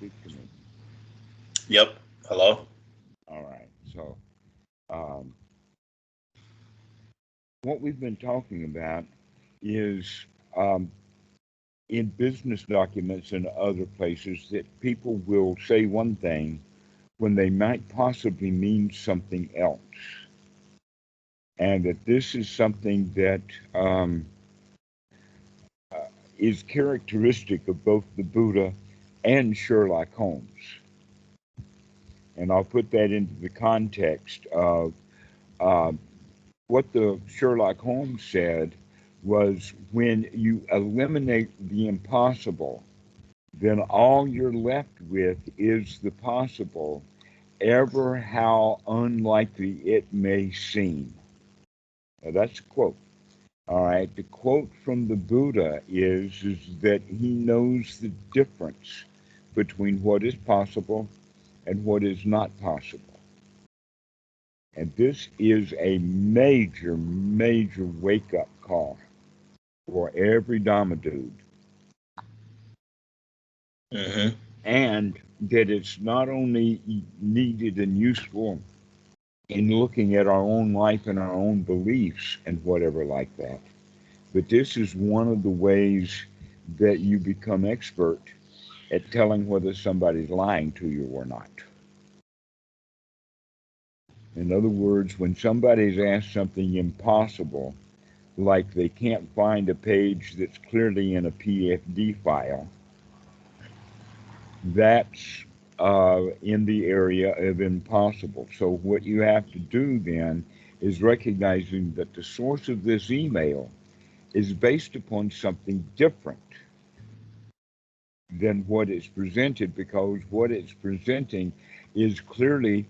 speak to me? Yep. Hello? All right. So, um, what we've been talking about is um, in business documents and other places that people will say one thing when they might possibly mean something else. And that this is something that uh, is characteristic of both the Buddha and Sherlock Holmes. And I'll put that into the context of uh, what the Sherlock Holmes said was when you eliminate the impossible, then all you're left with is the possible, ever how unlikely it may seem. Now, that's a quote. All right. The quote from the Buddha is that he knows the difference between what is possible and what is not possible. And this is a major, major wake up call for every Dhamma dude. Mm-hmm. And that it's not only needed and useful in looking at our own life and our own beliefs and whatever like that, but this is one of the ways that you become expert at telling whether somebody's lying to you or not. In other words, when somebody's asked something impossible, like they can't find a page that's clearly in a PFD file, that's in the area of impossible. So what you have to do then is recognizing that the source of this email is based upon something different than what is presented, because what it's presenting is clearly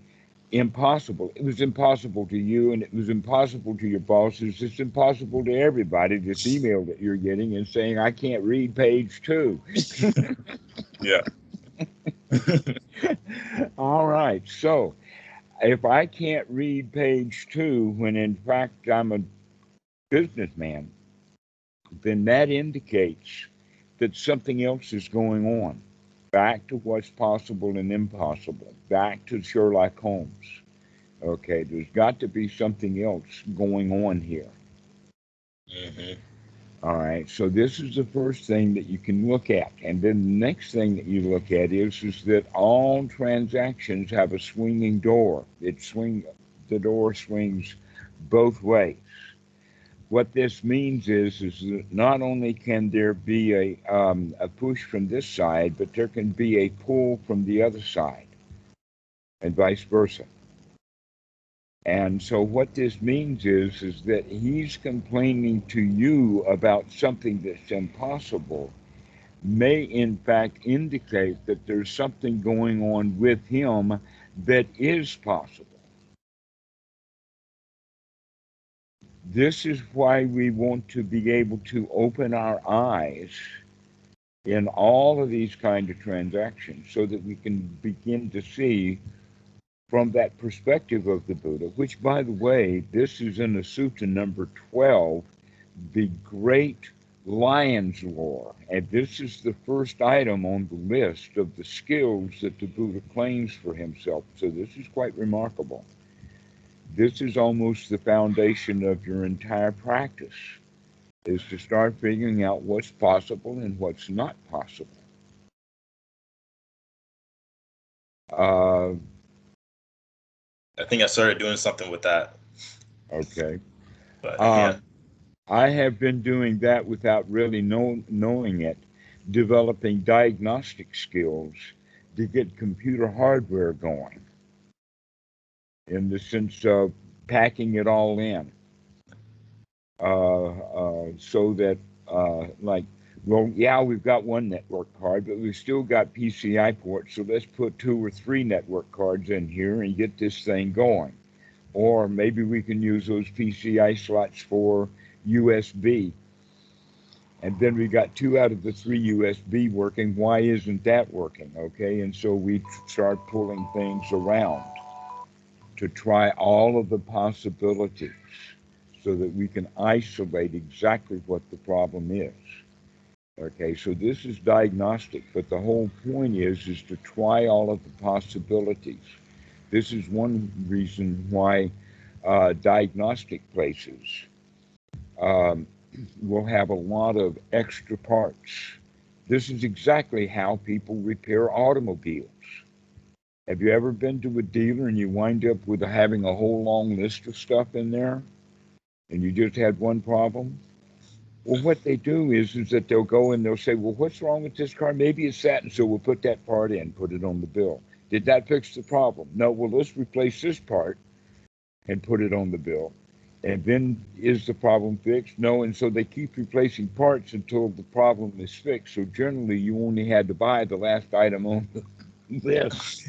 impossible. It was impossible to you, and it was impossible to your bosses. It's impossible to everybody. This email that you're getting and saying, I can't read page 2. Yeah. All right. So if I can't read page 2 when in fact I'm a businessman, then that indicates that something else is going on. Back to what's possible and impossible. Back to Sherlock Holmes. Okay, there's got to be something else going on here. Mm-hmm. All right, so this is the first thing that you can look at. And then the next thing that you look at is that all transactions have a swinging door. The door swings both ways. What this means is that not only can there be a push from this side, but there can be a pull from the other side, and vice versa. And so what this means is that he's complaining to you about something that's impossible may in fact indicate that there's something going on with him that is possible. This is why we want to be able to open our eyes in all of these kind of transactions so that we can begin to see from that perspective of the Buddha, which, by the way, this is in the Sutta number 12, the great lion's lore. And this is the first item on the list of the skills that the Buddha claims for himself. So this is quite remarkable. This is almost the foundation of your entire practice, is to start figuring out what's possible and what's not possible. Uh, I think I started doing something with that. okay. But yeah. Um, I have been doing that without really knowing it, developing diagnostic skills to get computer hardware going in the sense of packing it all in so that, like, well, yeah, we've got one network card, but we've still got PCI ports, so let's put 2 or 3 network cards in here and get this thing going. Or maybe we can use those PCI slots for USB. And then we got 2 out of the 3 USB working. Why isn't that working? Okay, and so we start pulling things around to try all of the possibilities so that we can isolate exactly what the problem is. Okay, so this is diagnostic, but the whole point is to try all of the possibilities. This is one reason why diagnostic places um, will have a lot of extra parts. This is exactly how people repair automobiles. Have you ever been to a dealer and you wind up with having a whole long list of stuff in there and you just had one problem? Well, what they do is that they'll go and they'll say, well, what's wrong with this car? Maybe it's that, and so we'll put that part in, put it on the bill. Did that fix the problem? No, well, let's replace this part and put it on the bill. And then is the problem fixed? No, and so they keep replacing parts until the problem is fixed. So generally, you only had to buy the last item on the list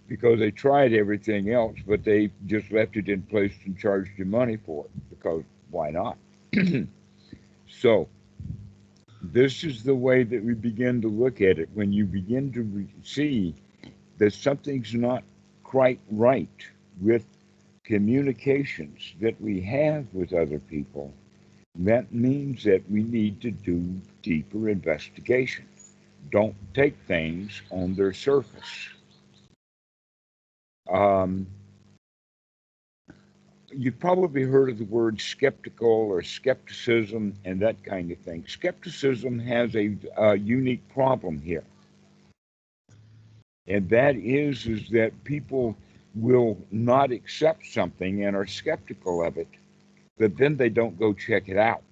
because they tried everything else, but they just left it in place and charged you money for it because why not? So this is the way that we begin to look at it. When you begin to see that something's not quite right with communications that we have with other people, that means that we need to do deeper investigation. Don't take things on their surface. Um, you've probably heard of the word skeptical or skepticism and that kind of thing. Skepticism has a unique problem here, and that is that people will not accept something and are skeptical of it, but then they don't go check it out,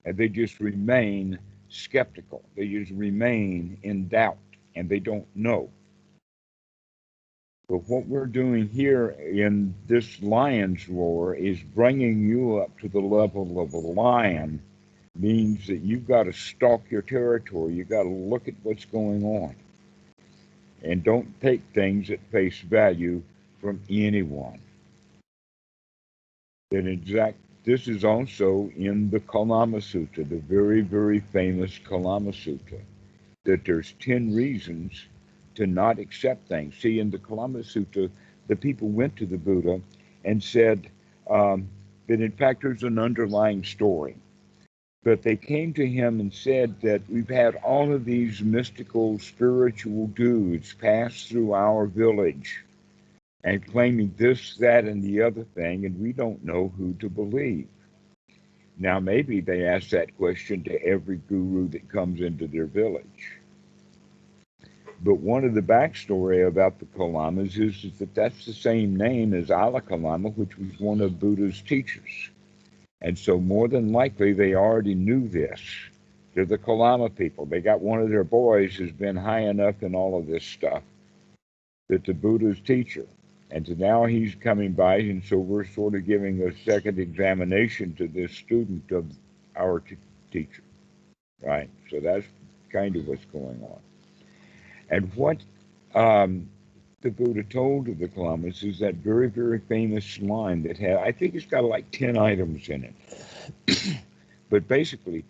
and they just remain skeptical. They just remain in doubt, and they don't know. But what we're doing here in this lion's roar is bringing you up to the level of a lion, means that you've got to stalk your territory. You've got to look at what's going on. And don't take things at face value from anyone. This is also in the Kalama Sutta, the very, very famous Kalama Sutta, that there's 10 reasons to not accept things. See, in the Kalama Sutta, the people went to the Buddha and said that in fact there's an underlying story. But they came to him and said that we've had all of these mystical, spiritual dudes pass through our village and claiming this, that, and the other thing, and we don't know who to believe. Now, maybe they ask that question to every guru that comes into their village. But one of the backstory about the Kalamas is that that's the same name as Ala Kalama, which was one of Buddha's teachers. And so more than likely they already knew this. They're the Kalama people. They got one of their boys who's been high enough in all of this stuff that the Buddha's teacher. And so now he's coming by, and so we're sort of giving a second examination to this student of our teacher, right? So that's kind of what's going on. And what the Buddha told of the Kalamas is that very, very famous line that had, I think it's got like 10 items in it. But basically,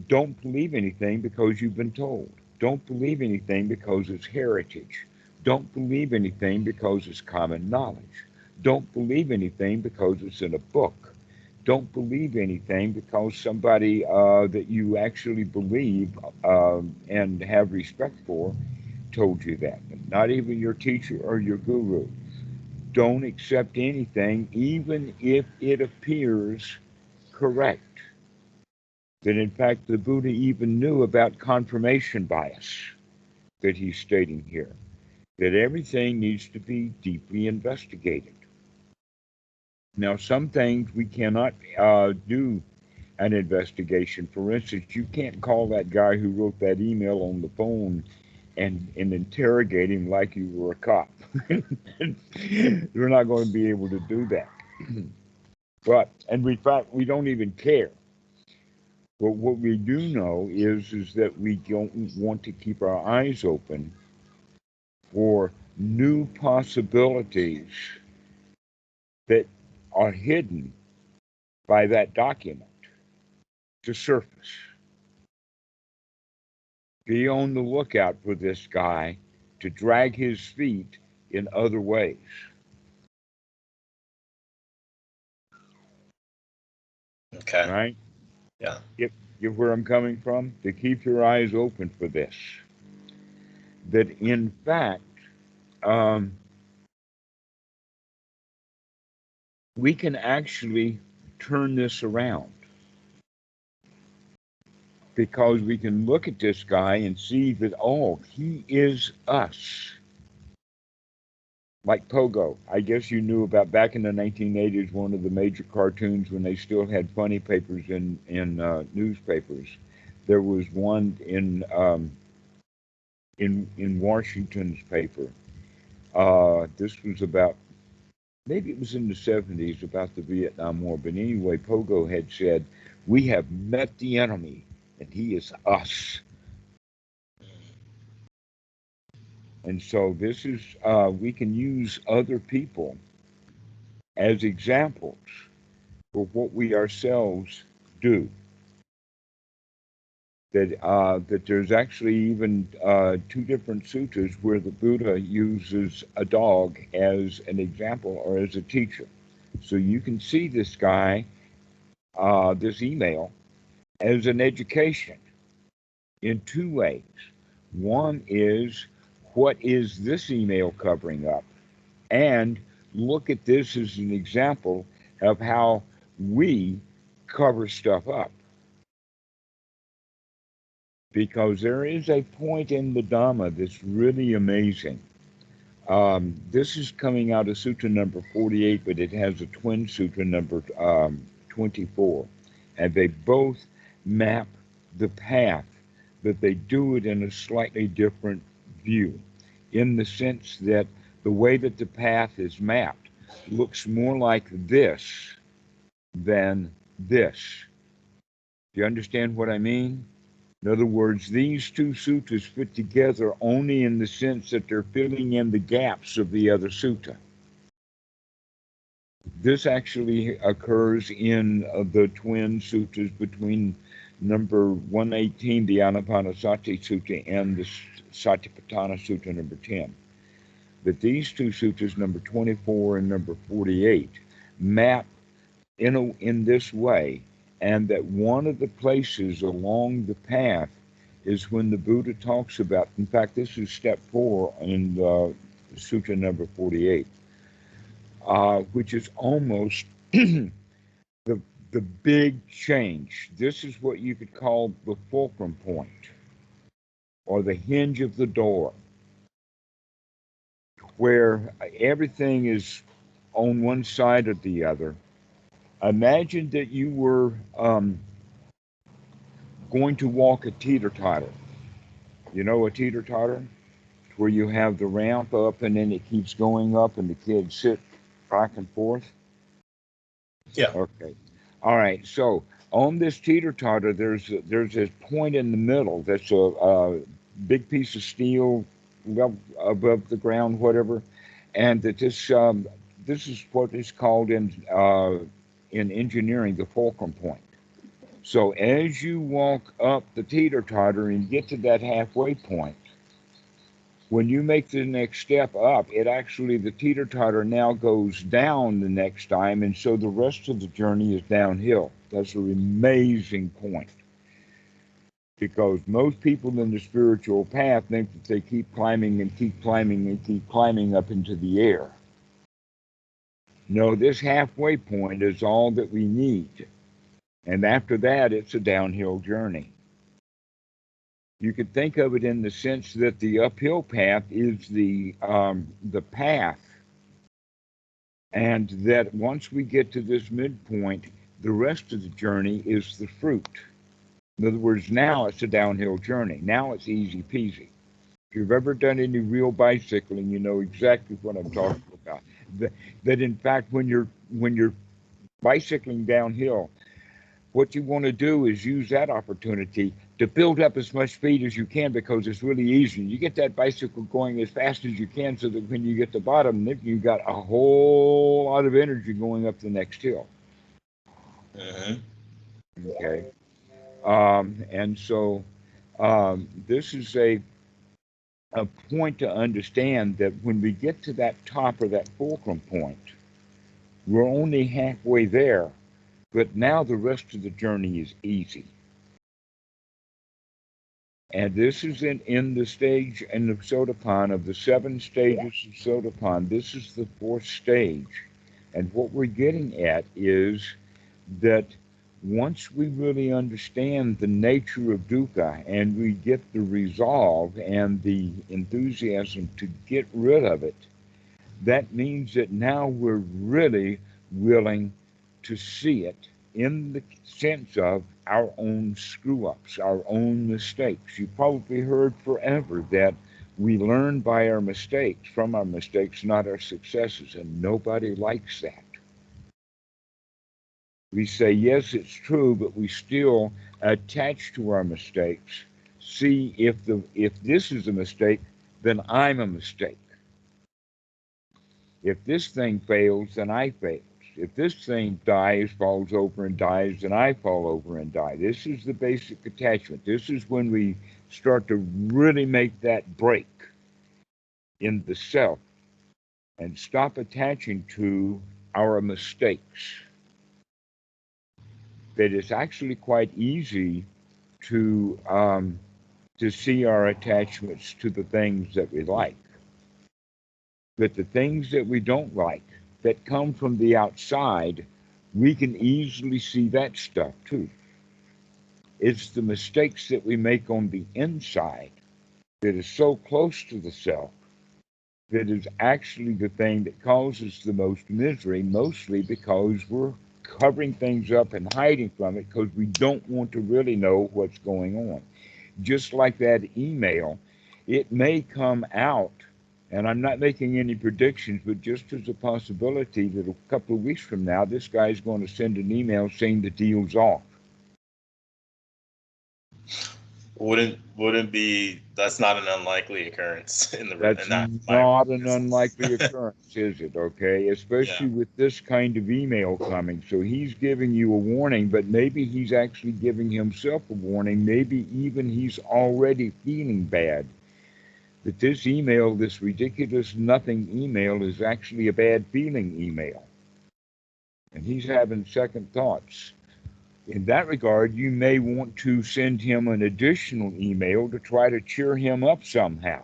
don't believe anything because you've been told. Don't believe anything because it's heritage. Don't believe anything because it's common knowledge. Don't believe anything because it's in a book. Don't believe anything because somebody that you actually believe and have respect for told you that. Not even your teacher or your guru. Don't accept anything, even if it appears correct. That in fact the Buddha even knew about confirmation bias that he's stating here. That everything needs to be deeply investigated. Now, some things we cannot do an investigation. For instance, you can't call that guy who wrote that email on the phone and interrogate him like you were a cop. You're not going to be able to do that. But, and in fact, we don't even care. But what we do know is that we don't want to keep our eyes open for new possibilities that are hidden by that document to surface. Be on the lookout for this guy to drag his feet in other ways. Okay. Right? Yeah. Get where I'm coming from? To keep your eyes open for this. That in fact, we can actually turn this around, because we can look at this guy and see that, oh, he is us. Like Pogo. I guess you knew about back in the 1980s, one of the major cartoons when they still had funny papers in newspapers. There was one in Washington's paper. This was about, maybe it was in the 70s, about the Vietnam War. But anyway, Pogo had said, "We have met the enemy, and he is us." And so this is, we can use other people as examples for what we ourselves do. That there's actually even two different suttas where the Buddha uses a dog as an example or as a teacher. So you can see this guy, this email, as an education in two ways. One is, what is this email covering up? And look at this as an example of how we cover stuff up. Because there is a point in the Dhamma that's really amazing. This is coming out of Sutta number 48, but it has a twin Sutta number 24. And they both map the path, but they do it in a slightly different view, in the sense that the way that the path is mapped looks more like this than this. Do you understand what I mean? In other words, these two suttas fit together only in the sense that they're filling in the gaps of the other sutta. This actually occurs in the twin suttas between number 118, the Anapanasati Sutta, and the Satipatthana Sutta number 10. But these two suttas, number 24 and number 48, map in this way, and that one of the places along the path is when the Buddha talks about, in fact, this is step 4 in Sutta number 48, which is almost the big change. This is what you could call the fulcrum point, or the hinge of the door, where everything is on one side or the other. Imagine that you were going to walk a teeter-totter. You know a teeter-totter? Where you have the ramp up and then it keeps going up and the kids sit back and forth? Yeah. Okay. All right. So on this teeter-totter, there's this point in the middle that's a big piece of steel above the ground, whatever, and that this is what is called in engineering the fulcrum point. So as you walk up the teeter-totter and get to that halfway point, when you make the next step up, it actually, the teeter-totter now goes down the next time, and so the rest of the journey is downhill. That's an amazing point. Because most people in the spiritual path think that they keep climbing and keep climbing and keep climbing up into the air. No, this halfway point is all that we need. And after that, it's a downhill journey. You could think of it in the sense that the uphill path is the path, and that once we get to this midpoint, the rest of the journey is the fruit. In other words, now it's a downhill journey. Now it's easy peasy. If you've ever done any real bicycling, you know exactly what I'm talking about. That in fact, when you're bicycling downhill, what you want to do is use that opportunity to build up as much speed as you can, because it's really easy. You get that bicycle going as fast as you can, so that when you get to the bottom, you've got a whole lot of energy going up the next hill. Mm-hmm. Okay. And so this is a point to understand that when we get to that top of that fulcrum point, we're only halfway there, but now the rest of the journey is easy. And this is in the stage in the Sotapan of the 7 stages of Sotapan. This is the 4th stage. And what we're getting at is that once we really understand the nature of dukkha and we get the resolve and the enthusiasm to get rid of it, that means that now we're really willing to see it in the sense of our own screw-ups, our own mistakes. You probably heard forever that we learn by our mistakes, from our mistakes, not our successes, and nobody likes that. We say, yes, it's true, but we still attach to our mistakes. See, if this is a mistake, then I'm a mistake. If this thing fails, then I fail. If this thing dies, falls over and dies, then I fall over and die. This is the basic attachment. This is when we start to really make that break in the self and stop attaching to our mistakes. That it's actually quite easy to see our attachments to the things that we like. But the things that we don't like, that come from the outside, we can easily see that stuff too. It's the mistakes that we make on the inside that is so close to the self that is actually the thing that causes the most misery, mostly because we're covering things up and hiding from it because we don't want to really know what's going on. Just like that email, it may come out, and I'm not making any predictions, but just as a possibility that a couple of weeks from now, this guy's going to send an email saying the deal's off. Wouldn't be, that's not an unlikely occurrence in the That's in that not an unlikely occurrence, is it? Okay, especially with this kind of email coming. So he's giving you a warning, but maybe he's actually giving himself a warning. Maybe even he's already feeling bad. That this email, this ridiculous nothing email, is actually a bad feeling email. And he's having second thoughts. In that regard, you may want to send him an additional email to try to cheer him up somehow.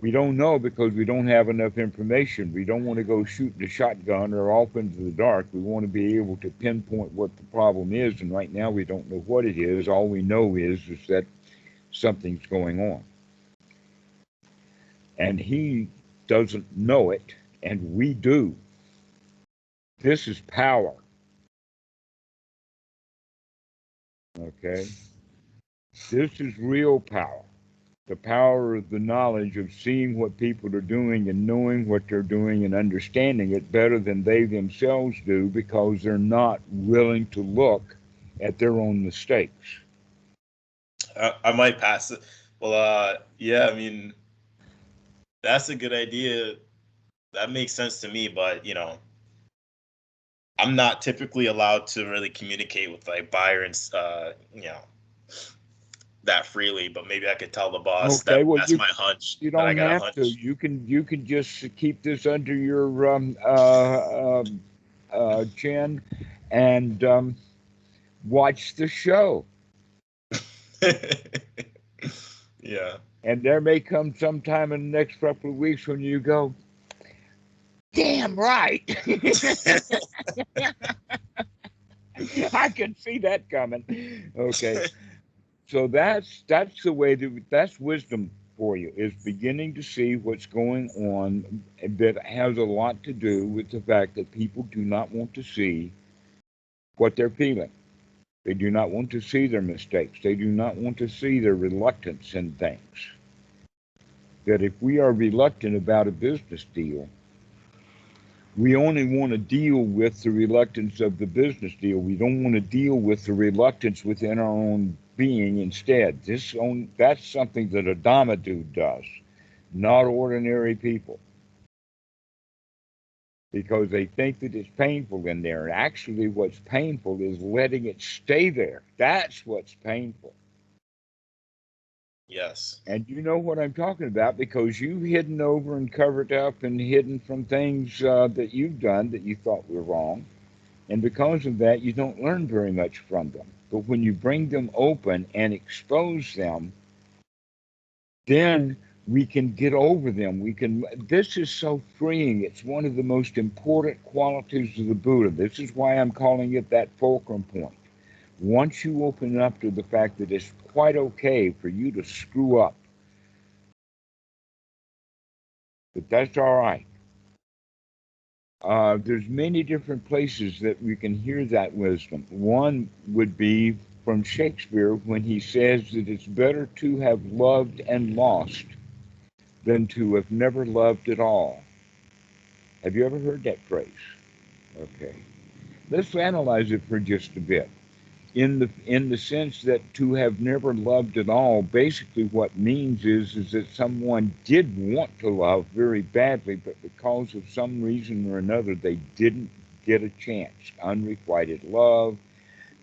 We don't know because we don't have enough information. We don't want to go shooting a shotgun or off into the dark. We want to be able to pinpoint what the problem is, and right now we don't know what it is. All we know is that something's going on. And he doesn't know it, and we do. This is power. Okay? This is real power. The power of the knowledge of seeing what people are doing and knowing what they're doing and understanding it better than they themselves do because they're not willing to look at their own mistakes. I might pass it. Well, yeah, I mean, that's a good idea. That makes sense to me, but I'm not typically allowed to really communicate with like buyers, that freely. But maybe I could tell the boss Okay, well, that's my hunch. you That I don't got a have hunch. to. You can just keep this under your chin and watch the show. Yeah. And there may come sometime in the next couple of weeks when you go, damn right. I can see that coming. Okay. So that's the way that's wisdom for you, is beginning to see what's going on that has a lot to do with the fact that people do not want to see what they're feeling. They do not want to see their mistakes. They do not want to see their reluctance in things. That if we are reluctant about a business deal, we only want to deal with the reluctance of the business deal. We don't want to deal with the reluctance within our own being instead. That's something that a Dhamma dude does, not ordinary people. Because they think that it's painful in there. And actually what's painful is letting it stay there. That's what's painful. Yes. And you know what I'm talking about because you've hidden over and covered up and hidden from things that you've done that you thought were wrong. And because of that, you don't learn very much from them. But when you bring them open and expose them, then we can get over them. This is so freeing. It's one of the most important qualities of the Buddha. This is why I'm calling it that fulcrum point. Once you open up to the fact that it's quite okay for you to screw up, but that's all right. There's many different places that we can hear that wisdom. One would be from Shakespeare when he says that it's better to have loved and lost than to have never loved at all. Have you ever heard that phrase? Okay. Let's analyze it for just a bit. In the sense that to have never loved at all, basically what means is that someone did want to love very badly, but because of some reason or another, they didn't get a chance. Unrequited love,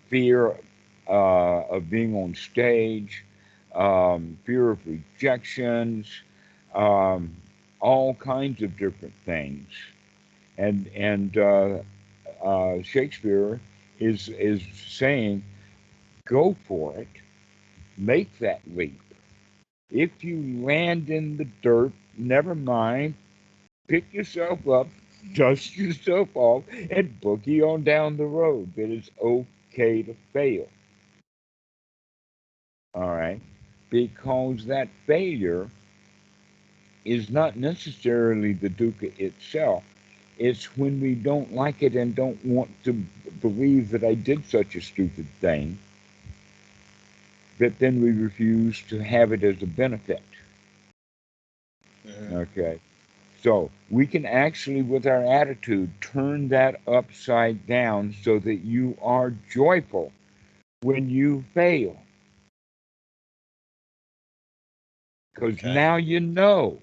fear of being on stage, fear of rejections, all kinds of different things. And Shakespeare is saying, go for it, make that leap. If you land in the dirt, never mind, pick yourself up, dust yourself off, and boogie on down the road. That it's okay to fail. All right? Because that failure is not necessarily the dukkha itself. It's when we don't like it and don't want to believe that I did such a stupid thing, that then we refuse to have it as a benefit. Okay. So we can actually, with our attitude, turn that upside down so that you are joyful when you fail. Because now you know.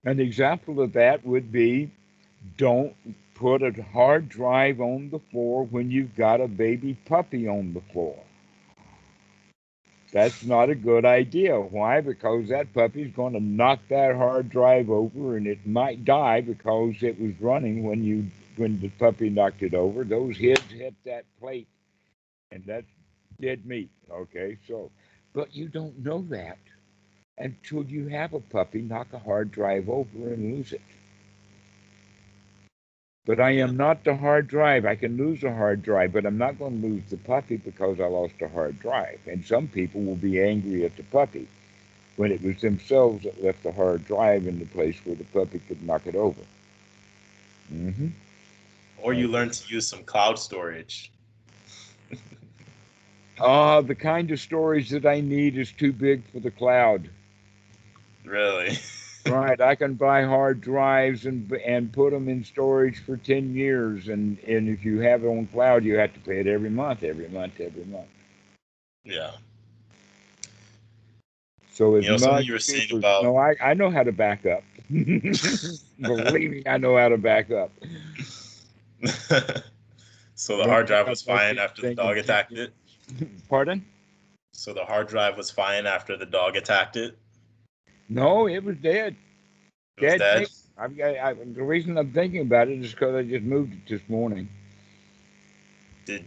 An example of that would be, don't put a hard drive on the floor when you've got a baby puppy on the floor. That's not a good idea. Why? Because that puppy's going to knock that hard drive over, and it might die because it was running when the puppy knocked it over. Those heads hit that plate, and that's dead meat. Okay, so, but you don't know that until you have a puppy knock a hard drive over and lose it. But I am not the hard drive. I can lose a hard drive, but I'm not going to lose the puppy because I lost a hard drive. And some people will be angry at the puppy when it was themselves that left the hard drive in the place where the puppy could knock it over. Mm-hmm. Or you learn to use some cloud storage. The kind of storage that I need is too big for the cloud. Really? Right. I can buy hard drives and put them in storage for 10 years. And if you have it on cloud, you have to pay it every month. Yeah. So it's something much you were saying cheaper. about. No, I know how to back up. Believe me, I know how to back up. So the hard drive was fine after the dog attacked it? Pardon? So the hard drive was fine after the dog attacked it? No, it was dead. It was dead? The reason I'm thinking about it is because I just moved it this morning. Did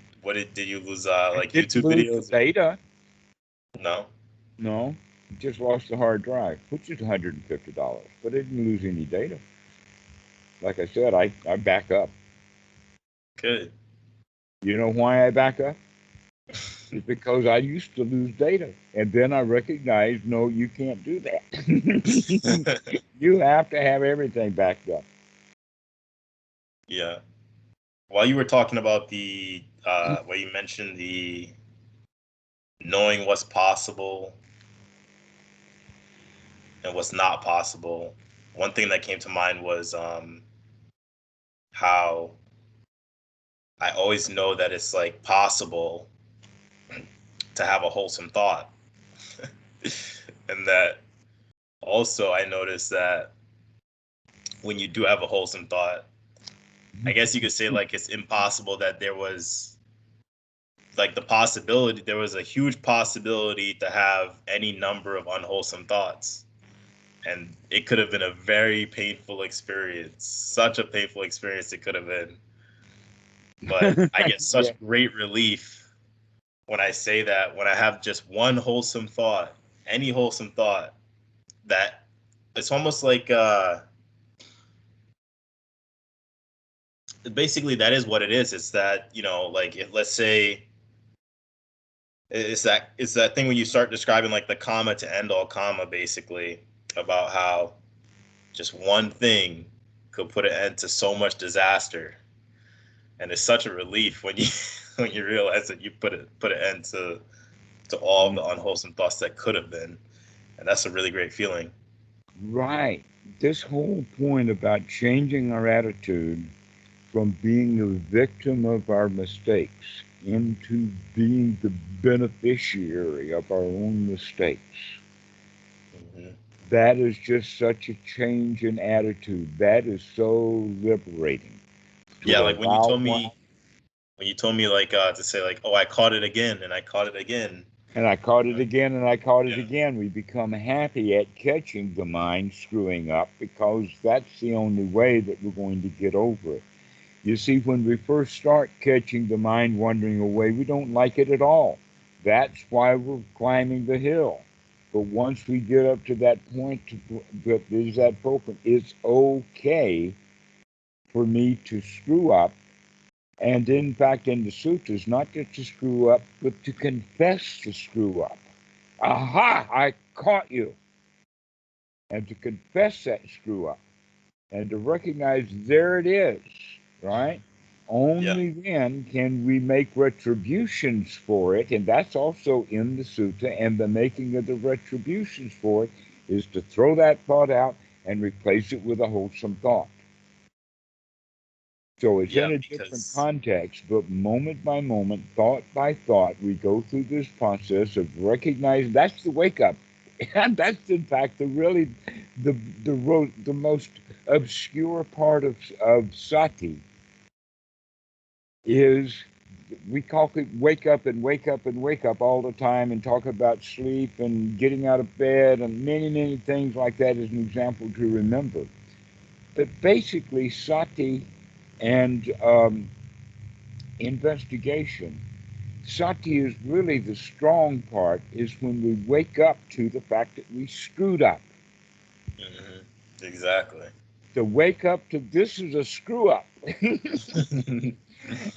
you lose like Didn't YouTube lose videos? the data. No. No, just lost the hard drive, which is $150, but I didn't lose any data. Like I said, I back up. Good. You know why I back up? It's because I used to lose data, and then I recognized, no, you can't do that. You have to have everything backed up. Yeah. While you were talking about the where you mentioned the knowing what's possible and what's not possible, one thing that came to mind was how I always know that it's like possible to have a wholesome thought. And that also I noticed that when you do have a wholesome thought, I guess you could say like it's impossible that there was like there was a huge possibility to have any number of unwholesome thoughts. and it could have been a very painful experience. Such a painful experience it could have been. But I get such Yeah. great relief when I say that, when I have just one wholesome thought, any wholesome thought, that it's almost like basically that is what it is. It's that, like, if, let's say, it's that thing when you start describing like the comma to end all comma, basically, about how just one thing could put an end to so much disaster. And it's such a relief when you when you realize that you put an end to all the unwholesome thoughts that could have been. And that's a really great feeling. Right. This whole point about changing our attitude from being a victim of our mistakes into being the beneficiary of our own mistakes. Hmm. That is just such a change in attitude. That is so liberating. Yeah, To like allow, when you told me like to say like, oh, I caught it again and I caught it again. and I caught it again, and I caught it Yeah. again. We become happy at catching the mind screwing up because that's the only way that we're going to get over it. You see, when we first start catching the mind wandering away, we don't like it at all. That's why we're climbing the hill. But once we get up to that point, that is that focus, it's okay for me to screw up. And in fact, in the sutras, not just to screw up, but to confess the screw up. Aha, I caught you. And to confess that screw up. And to recognize there it is, right? Yeah. Only then can we make retributions for it. And that's also in the sutta. And the making of the retributions for it is to throw that thought out and replace it with a wholesome thought. So it's Yeah, in a different because context, but moment by moment, thought by thought, we go through this process of recognizing that's the wake up. And that's in fact the the most obscure part of Sati is we call it wake up and wake up and wake up all the time and talk about sleep and getting out of bed and many things like that as an example to remember. But basically, Sati and investigation. Sati is really the strong part, is when we wake up to the fact that we screwed up. hmm exactly. To wake up to this is a screw up.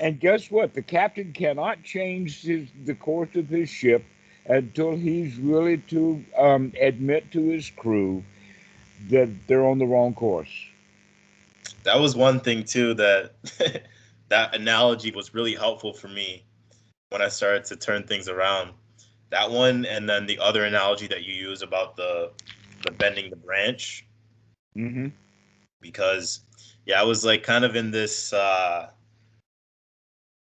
And guess what? The captain cannot change the course of his ship until he's really to admit to his crew that they're on the wrong course. That was one thing too that that analogy was really helpful for me when I started to turn things around. That one, and then the other analogy that you use about the bending the branch, Mm-hmm. because yeah, I was like kind of in this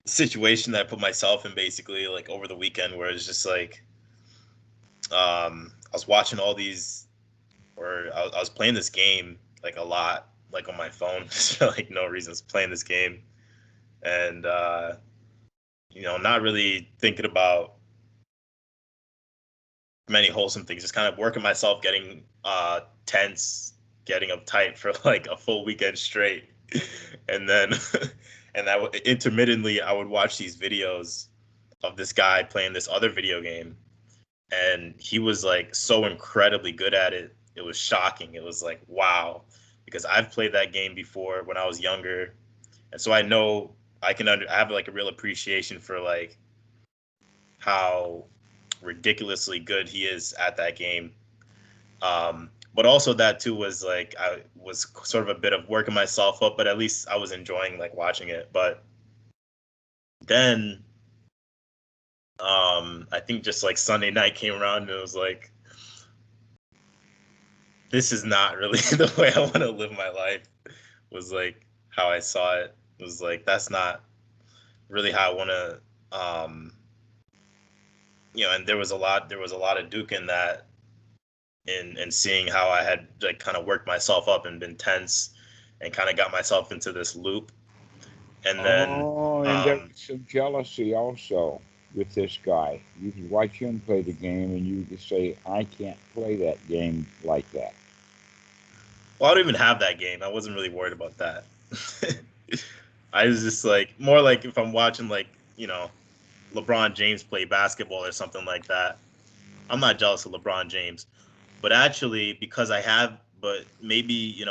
situation that I put myself in, basically, like over the weekend, where it's just like I was watching all these, or I was playing this game like a lot, like on my phone, for like no reason. I was playing this game, and not really thinking about many wholesome things, just kind of working myself, getting tense, getting uptight for like a full weekend straight. And then and intermittently I would watch these videos of this guy playing this other video game, and he was like so incredibly good at it. It was shocking. It was like, wow, because I've played that game before when I was younger, and so I know I have like a real appreciation for like how ridiculously good he is at that game. But also that too was like I was sort of a bit of working myself up, but at least I was enjoying like watching it. But then I think just like Sunday night came around, and it was like, this is not really the way I want to live my life. Was like how I saw it. It was like, that's not really how I want to. And there was a lot of Duke in that, in seeing how I had like kind of worked myself up and been tense and kind of got myself into this loop. And then Oh, and there was some jealousy also with this guy. You could watch him play the game and you could say, I can't play that game like that. Well, I don't even have that game. I wasn't really worried about that. I was just like, more like if I'm watching, like, LeBron James play basketball or something like that. I'm not jealous of LeBron James, but actually, but maybe,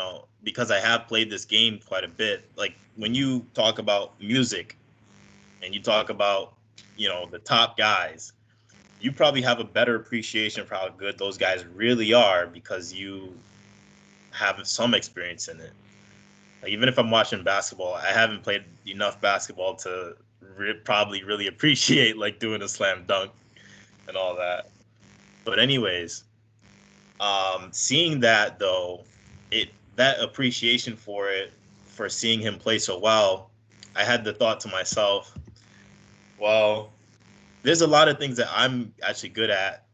because I have played this game quite a bit, like when you talk about music and you talk about, the top guys, you probably have a better appreciation for how good those guys really are because you have some experience in it. Like, even if I'm watching basketball, I haven't played enough basketball to probably really appreciate like doing a slam dunk and all that. But anyways, seeing that though, that appreciation for it, for seeing him play so well, I had the thought to myself, well, there's a lot of things that I'm actually good at,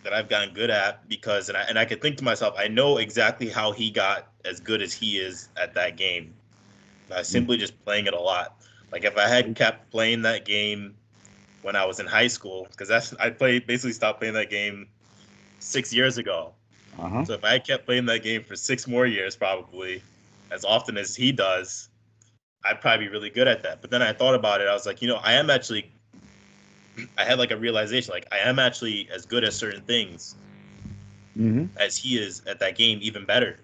that I've gotten good at, because and I could think to myself, I know exactly how he got as good as he is at that game by simply just playing it a lot. Like if I had kept playing that game when I was in high school, because basically stopped playing that game 6 years ago. Uh-huh. So if I had kept playing that game for 6 more years, probably as often as he does, I'd probably be really good at that. But then I thought about it. I was like, I had like a realization, like I am actually as good at certain things as he is at that game, even better.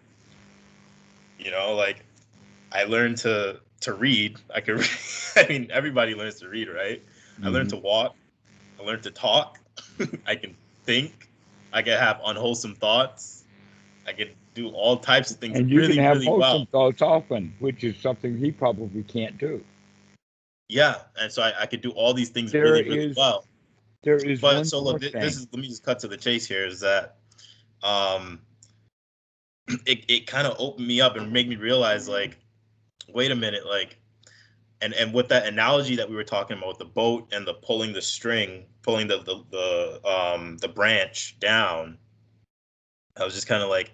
Like I learned to read. I could, I mean, everybody learns to read, right? I learned to walk. I learned to talk. I can think. I can have unwholesome thoughts. I can do all types of things And you can really, have really well. wholesome thoughts often, which is something he probably can't do. Yeah, and so I could do all these things There really, really is well. there is But one so more look, thing. let me just cut to the chase here. Is that um, it kind of opened me up and made me realize, like, wait a minute, like, and with that analogy that we were talking about, the boat and the pulling the string, pulling the branch down, I was just kind of like,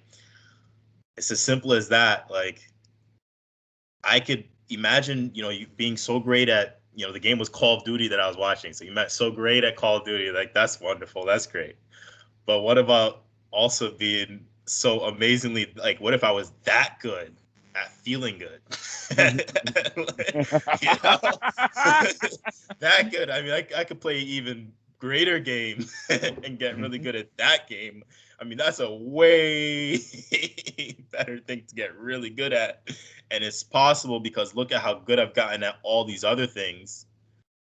it's as simple as that. Like, I could imagine, you being so great at, the game was Call of Duty that I was watching. So you met so great at Call of Duty, like that's wonderful, that's great. But what about also being so amazingly, like, what if I was that good at feeling good? You know, that good. I mean, I could play even greater games and get really good at that game. I mean, that's a way better thing to get really good at. And it's possible because look at how good I've gotten at all these other things.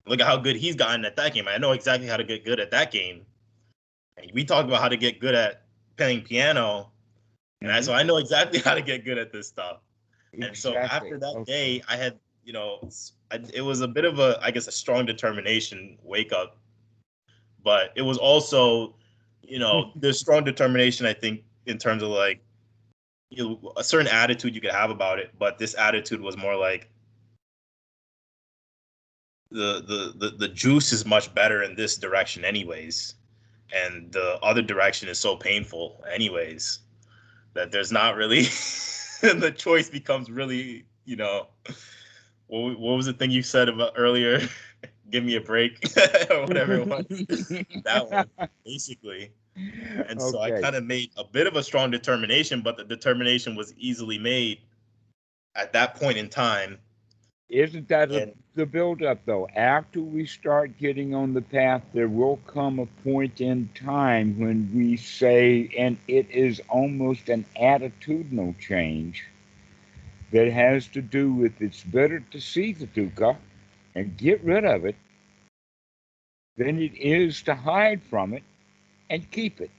Look at how good he's gotten at that game. I know exactly how to get good at that game. And we talked about how to get good at playing piano. And so I know exactly how to get good at this stuff. And so Exactly. after that Okay. day, I had, it was a bit of a, I guess, a strong determination wake up. But it was also, there's strong determination, I think, in terms of like, a certain attitude you could have about it. But this attitude was more like, the juice is much better in this direction anyways, and the other direction is so painful anyways, that there's not really the choice becomes really, what was the thing you said about earlier? Give me a break or whatever it was. That one, basically. And so I Okay. kind of made a bit of a strong determination, but the determination was easily made at that point in time. Isn't that And the build-up, though? After we start getting on the path, there will come a point in time when we say, and it is almost an attitudinal change that has to do with it's better to see the dukkha and get rid of it than it is to hide from it and keep it.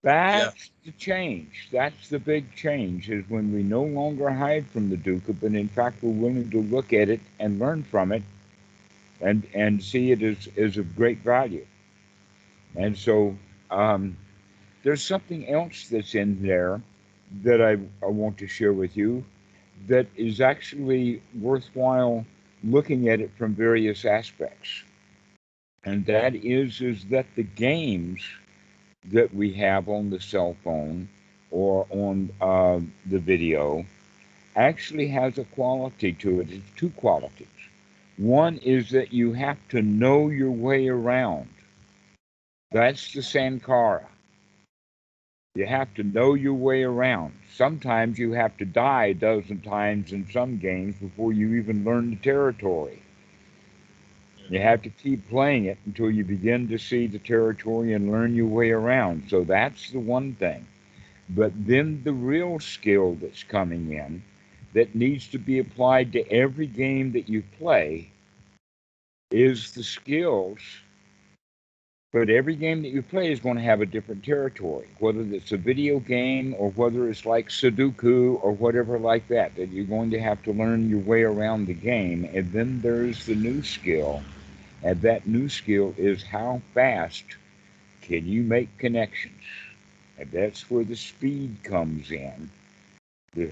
yeah, That's the change. That's the big change, is when we no longer hide from the dukkha, but in fact we're willing to look at it and learn from it and see it as of great value. And so there's something else that's in there that I want to share with you that is actually worthwhile looking at it from various aspects. And that is that the games that we have on the cell phone or on the video actually has a quality to it. It's two qualities. One is that you have to know your way around. That's the Sankara. You have to know your way around. Sometimes you have to die a dozen times in some games before you even learn the territory. You Hmm. have to keep playing it until you begin to see the territory and learn your way around. So that's the one thing. But then the real skill that's coming in that needs to be applied to every game that you play is the skills. But every game that you play is going to have a different territory, whether it's a video game or whether it's like Sudoku or whatever like that, that you're going to have to learn your way around the game. And then there's the new skill. And that new skill is how fast can you make connections? And that's where the speed comes in.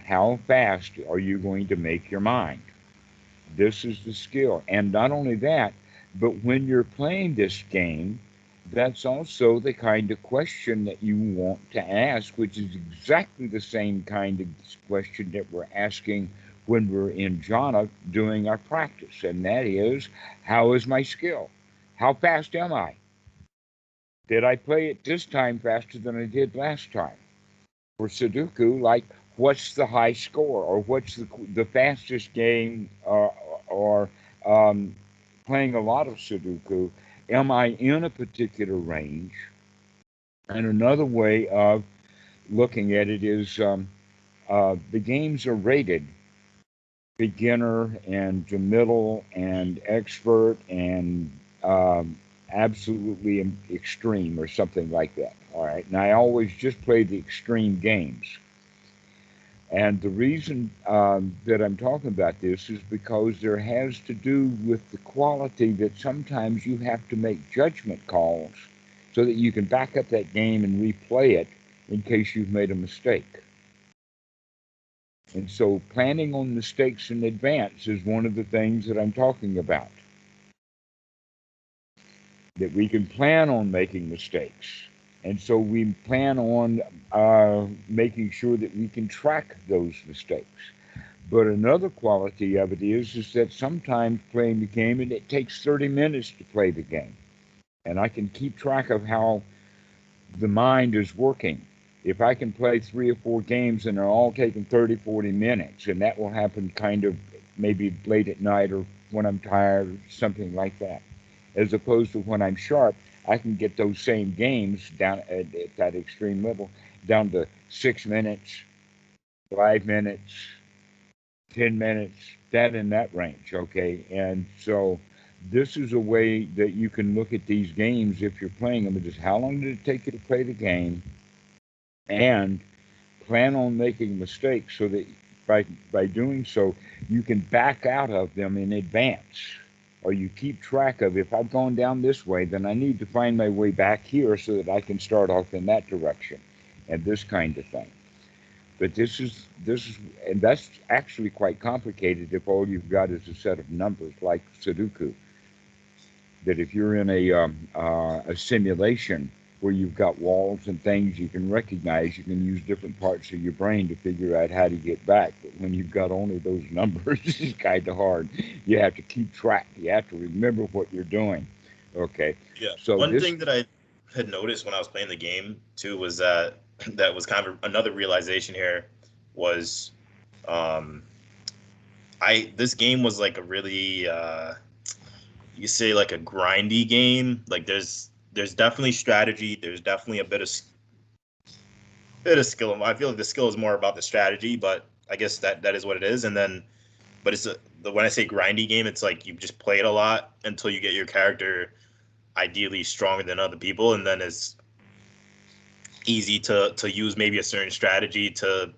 How fast are you going to make your mind? This is the skill. And not only that, but when you're playing this game, that's also the kind of question that you want to ask, which is exactly the same kind of question that we're asking when we're in jhana doing our practice. And that is, how is my skill? How fast am I? Did I play it this time faster than I did last time? For Sudoku, like, what's the high score, or what's the fastest game, or playing a lot of Sudoku? Am I in a particular range? And another way of looking at it is the games are rated beginner and middle and expert and absolutely extreme or something like that. All right. And I always just play the extreme games. And the reason that I'm talking about this is because there has to do with the quality that sometimes you have to make judgment calls so that you can back up that game and replay it in case you've made a mistake. And so planning on mistakes in advance is one of the things that I'm talking about. That we can plan on making mistakes. And so we plan on making sure that we can track those mistakes. But another quality of it is that sometimes playing the game, and it takes 30 minutes to play the game. And I can keep track of how the mind is working. If I can play 3 or 4 games and they're all taking 30, 40 minutes, and that will happen kind of maybe late at night or when I'm tired or something like that. As opposed to when I'm sharp, I can get those same games down at that extreme level down to 6 minutes, 5 minutes, 10 minutes, that in that range, okay? And so this is a way that you can look at these games if you're playing them. Just how long did it take you to play the game? And plan on making mistakes so that by doing so, you can back out of them in advance. Or you keep track of, if I've gone down this way, then I need to find my way back here so that I can start off in that direction, and this kind of thing. But this is, and that's actually quite complicated if all you've got is a set of numbers like Sudoku. That if you're in a simulation where you've got walls and things you can recognize, you can use different parts of your brain to figure out how to get back. But when you've got only those numbers, it's kind of hard. You have to keep track. You have to remember what you're doing. Okay, Yeah. so One this. thing that I had noticed when I was playing the game too was that that was kind of another realization here was um this game was like a really you say like a grindy game. Like there's definitely strategy, there's definitely a bit of skill. I feel like the skill is more about the strategy, but I guess that is what it is. And then but when I say grindy game, it's like you just play it a lot until you get your character ideally stronger than other people, and then it's easy to use maybe a certain strategy to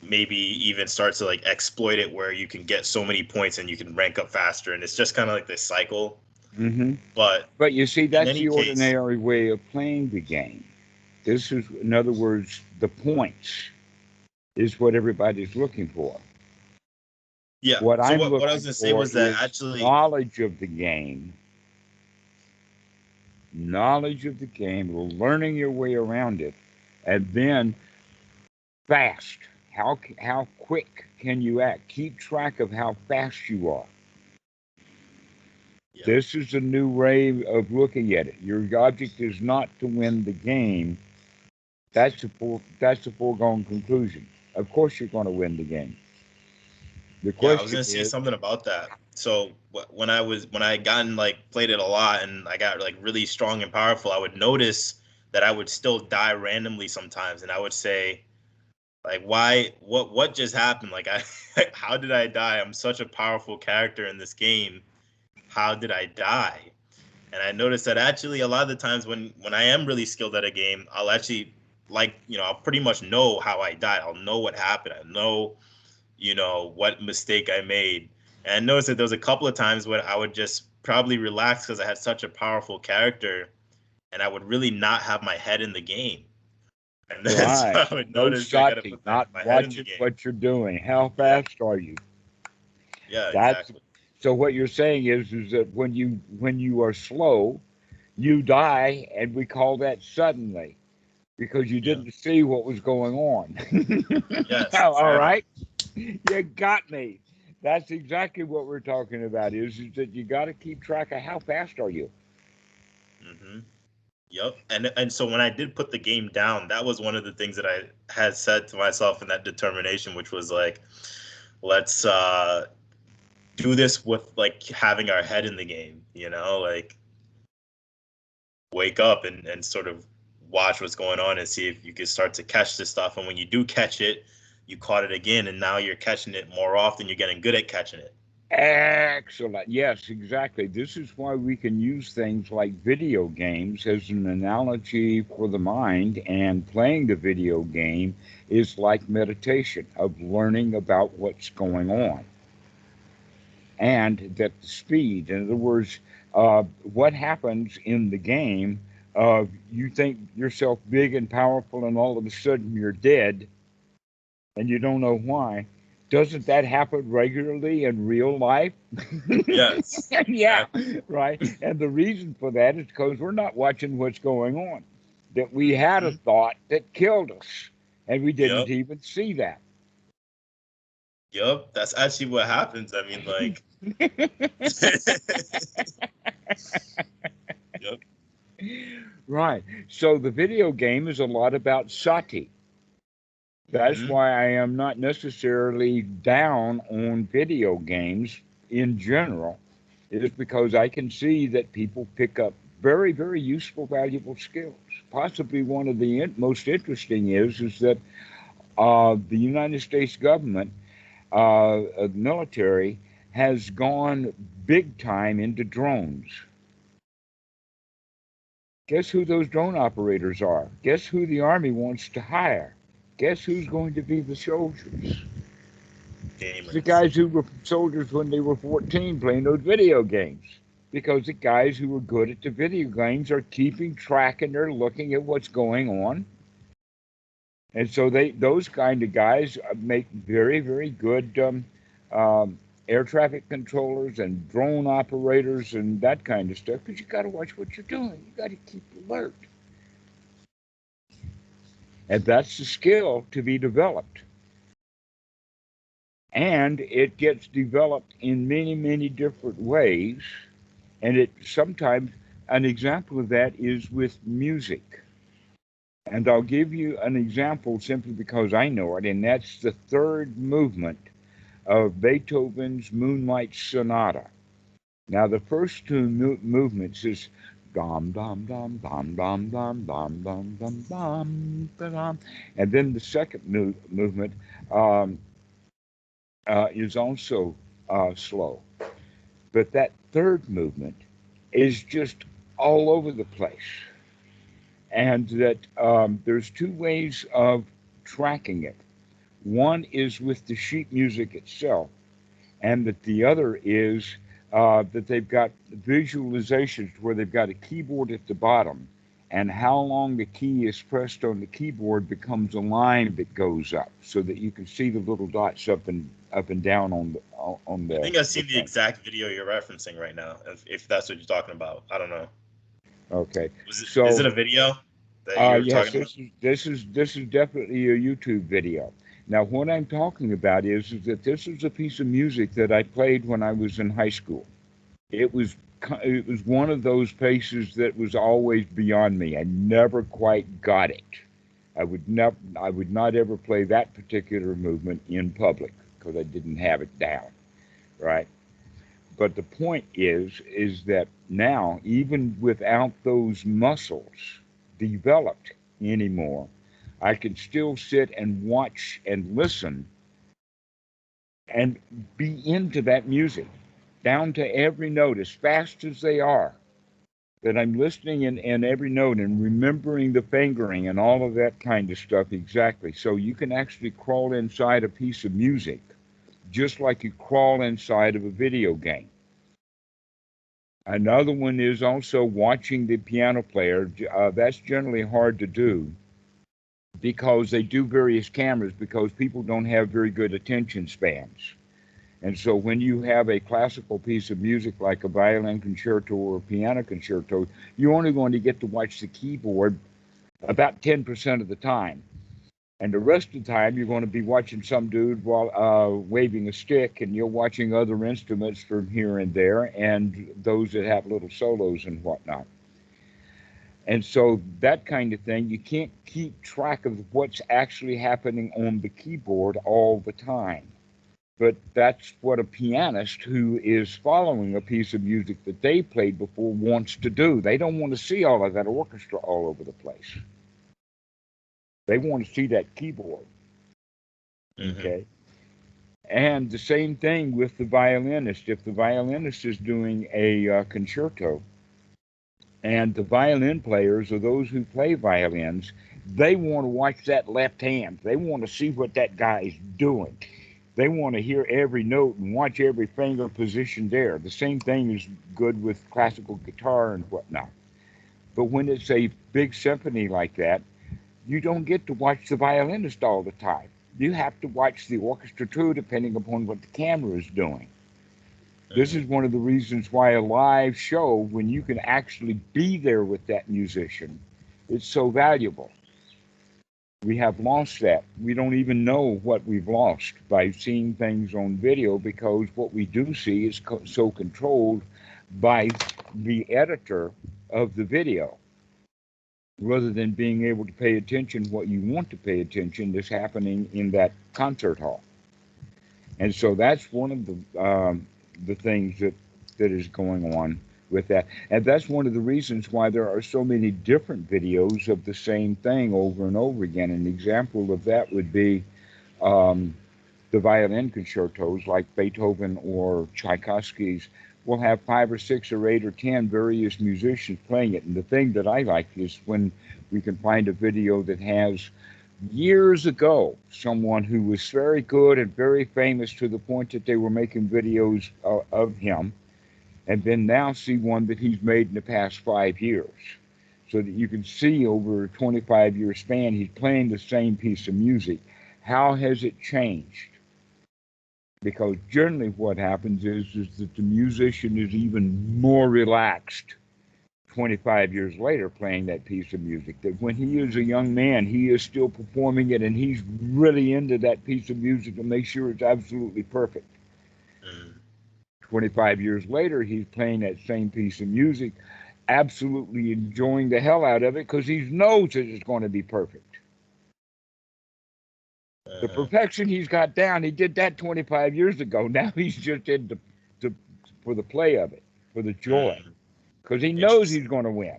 maybe even start to like exploit it where you can get so many points and you can rank up faster, and it's just kind of like this cycle. Hmm. But But you see, in that's any the case, ordinary way of playing the game. This is, in other words, the points is what everybody's looking for. yeah, What so I'm what I was looking going to say for was that is actually, knowledge of the game, learning your way around it, and then fast. How quick can you act? Keep track of how fast you are. yeah, This is a new way of looking at it. Your object is not to win the game. That's the foregone conclusion. Of course, you're going to win the game. The Yeah, I was question gonna say is, something about that. So when I had gotten like played it a lot and I got like really strong and powerful, I would notice that I would still die randomly sometimes, and I would say like, why? What just happened? Like, how did I die? I'm such a powerful character in this game. How did I die? And I noticed that actually a lot of the times when I am really skilled at a game, I'll actually I'll pretty much know how I died. I'll know what happened. I know what mistake I made. And I noticed that there was a couple of times when I would just probably relax because I had such a powerful character, and I would really not have my head in the game. And then so right, I would no notice I got to Sati, put not my head in the watching game. what you're doing. How Yeah, fast are you? yeah, That's exactly. so. What you're saying is that when you are slow, you die, and we call that suddenly because you Yeah. didn't see what was going on. Yes, All exactly. right, you got me. That's exactly what we're talking about. Is that you got to keep track of how fast are you. Hmm. Yep. And so when I did put the game down, that was one of the things that I had said to myself in that determination, which was like, let's do this with like having our head in the game, like wake up and sort of watch what's going on and see if you can start to catch this stuff. And when you do catch it, you caught it again, and now you're catching it more often. You're getting good at catching it. Excellent. Yes, exactly. This is why we can use things like video games as an analogy for the mind, and playing the video game is like meditation of learning about what's going on. And that the speed, in other words, what happens in the game, you think yourself big and powerful, and all of a sudden you're dead and you don't know why. Doesn't that happen regularly in real life? Yes, Yeah, exactly. right. And the reason for that is because we're not watching what's going on. That we had a Hmm. thought that killed us, and we didn't Yep. even see that. Yep. That's actually what happens. I mean, like, yep. Right. So the video game is a lot about Sati. That's Hmm. why I am not necessarily down on video games in general. It is because I can see that people pick up very, very useful, valuable skills. Possibly one of the most interesting is that the United States government, military, has gone big time into drones. Guess who those drone operators are? Guess who the Army wants to hire? Guess who's going to be the soldiers? It's the Gamers. guys who were soldiers when they were 14 playing those video games. Because the guys who are good at the video games are keeping track and they're looking at what's going on. And so those kind of guys make very, very good air traffic controllers and drone operators and that kind of stuff. Because you got to watch what you're doing. You got to keep alert. And that's the skill to be developed. And it gets developed in many, many different ways. And it sometimes, an example of that is with music. And I'll give you an example simply because I know it, and that's the third movement of Beethoven's Moonlight Sonata. Now, the first two movements is dum dum dum dum dum dum dum dum dum dum dum, and then the second movement um, is also slow. But that third movement is just all over the place. And that there's two ways of tracking it. One is with the sheet music itself, and that the other is that they've got visualizations where they've got a keyboard at the bottom, and how long the key is pressed on the keyboard becomes a line that goes up, so that you can see the little dots up and down on I think I've the seen the thing. exact video you're referencing right now. If that's what you're talking about, I don't know. Okay, Is it so a video that you're yes, talking about? this is definitely a YouTube video. Now, what I'm talking about is that this is a piece of music that I played when I was in high school. It was one of those pieces that was always beyond me. I never quite got it. I would not ever play that particular movement in public because I didn't have it down, right? But the point is that now, even without those muscles developed anymore, I can still sit and watch and listen and be into that music down to every note as fast as they are. That I'm listening in every note and remembering the fingering and all of that kind of stuff exactly. So you can actually crawl inside a piece of music just like you crawl inside of a video game. Another one is also watching the piano player. That's generally hard to do because they do various cameras because people don't have very good attention spans. And so when you have a classical piece of music like a violin concerto or a piano concerto, you're only going to get to watch the keyboard about 10% of the time. And the rest of the time, you're going to be watching some dude while waving a stick, and you're watching other instruments from here and there, and those that have little solos and whatnot. And so that kind of thing, you can't keep track of what's actually happening on the keyboard all the time. But that's what a pianist who is following a piece of music that they played before wants to do. They don't want to see all of that orchestra all over the place. They want to see that keyboard. Mm-hmm. Okay. And the same thing with the violinist. If the violinist is doing a concerto, and the violin players or those who play violins, they want to watch that left hand. They want to see what that guy is doing. They want to hear every note and watch every finger position there. The same thing is good with classical guitar and whatnot. But when it's a big symphony like that, you don't get to watch the violinist all the time. You have to watch the orchestra too, depending upon what the camera is doing. This is one of the reasons why a live show, when you can actually be there with that musician, it's so valuable. We have lost that. We don't even know what we've lost by seeing things on video because what we do see is so controlled by the editor of the video. Rather than being able to pay attention what you want to pay attention that's happening in that concert hall. And so that's one of the things that is going on with that. And that's one of the reasons why there are so many different videos of the same thing over and over again. An example of that would be the violin concertos like Beethoven or Tchaikovsky's will have 5 or 6 or 8 or 10 various musicians playing it. And the thing that I like is when we can find a video that has years ago someone who was very good and very famous to the point that they were making videos of him, and then now see one that he's made in the past 5 years, so that you can see over a 25-year span he's playing the same piece of music. How has it changed? Because generally what happens is that the musician is even more relaxed 25 years later playing that piece of music. That when he is a young man, he is still performing it and he's really into that piece of music to make sure it's absolutely perfect. 25 years later, he's playing that same piece of music, absolutely enjoying the hell out of it because he knows that it's going to be perfect. The perfection he's got down, he did that 25 years ago. Now he's just in for the play of it, for the joy, because he knows he's going to win.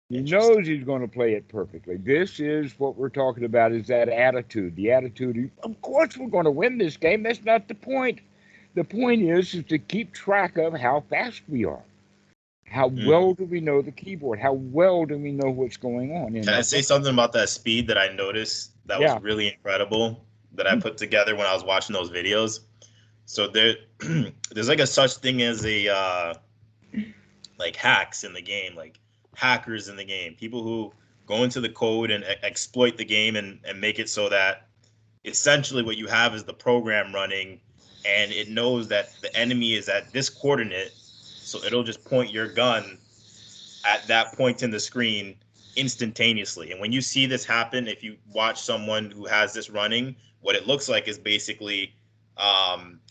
He knows he's going to play it perfectly. This is what we're talking about, is that attitude. The attitude, of course we're going to win this game. That's not the point. The point is to keep track of how fast we are. How well do we know the keyboard? How well do we know what's going on? Can I say something about that speed that I noticed that was really incredible that I put together when I was watching those videos? So there's like a such thing as a like hacks in the game, like hackers in the game, people who go into the code and exploit the game and make it so that essentially what you have is the program running and it knows that the enemy is at this coordinate, so it'll just point your gun at that point in the screen instantaneously. And when you see this happen, if you watch someone who has this running, what it looks like is basically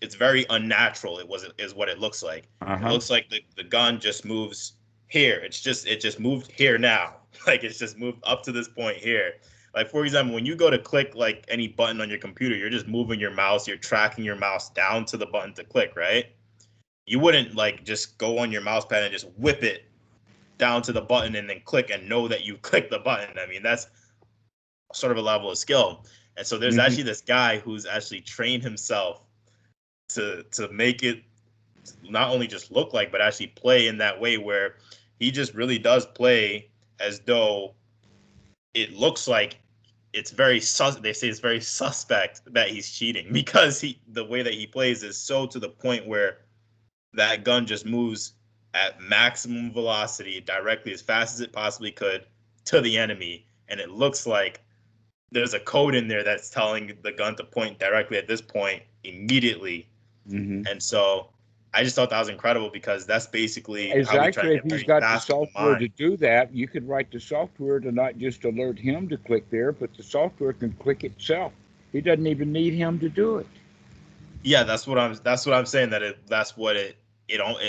it's very unnatural. Is what it looks like. It looks like the gun just moves here. It just moved here now. Like it's just moved up to this point here. Like for example, when you go to click like any button on your computer, you're just moving your mouse, you're tracking your mouse down to the button to click, right? You wouldn't like just go on your mouse pad and just whip it down to the button and then click and know that you clicked the button. I mean, that's sort of a level of skill. And so there's actually this guy who's actually trained himself to make it not only just look like, but actually play in that way where he just really does play as though it looks like it's very they say it's very suspect that he's cheating, because the way that he plays is so to the point where that gun just moves at maximum velocity directly as fast as it possibly could to the enemy, and it looks like there's a code in there that's telling the gun to point directly at this point immediately. And so I just thought that was incredible, because that's basically how we try to If get he's very got the fast with the software to mind. do that, you could write the software to not just alert him to click there, but the software can click itself. He doesn't even need him to do it. Yeah, that's what I'm saying. That's what it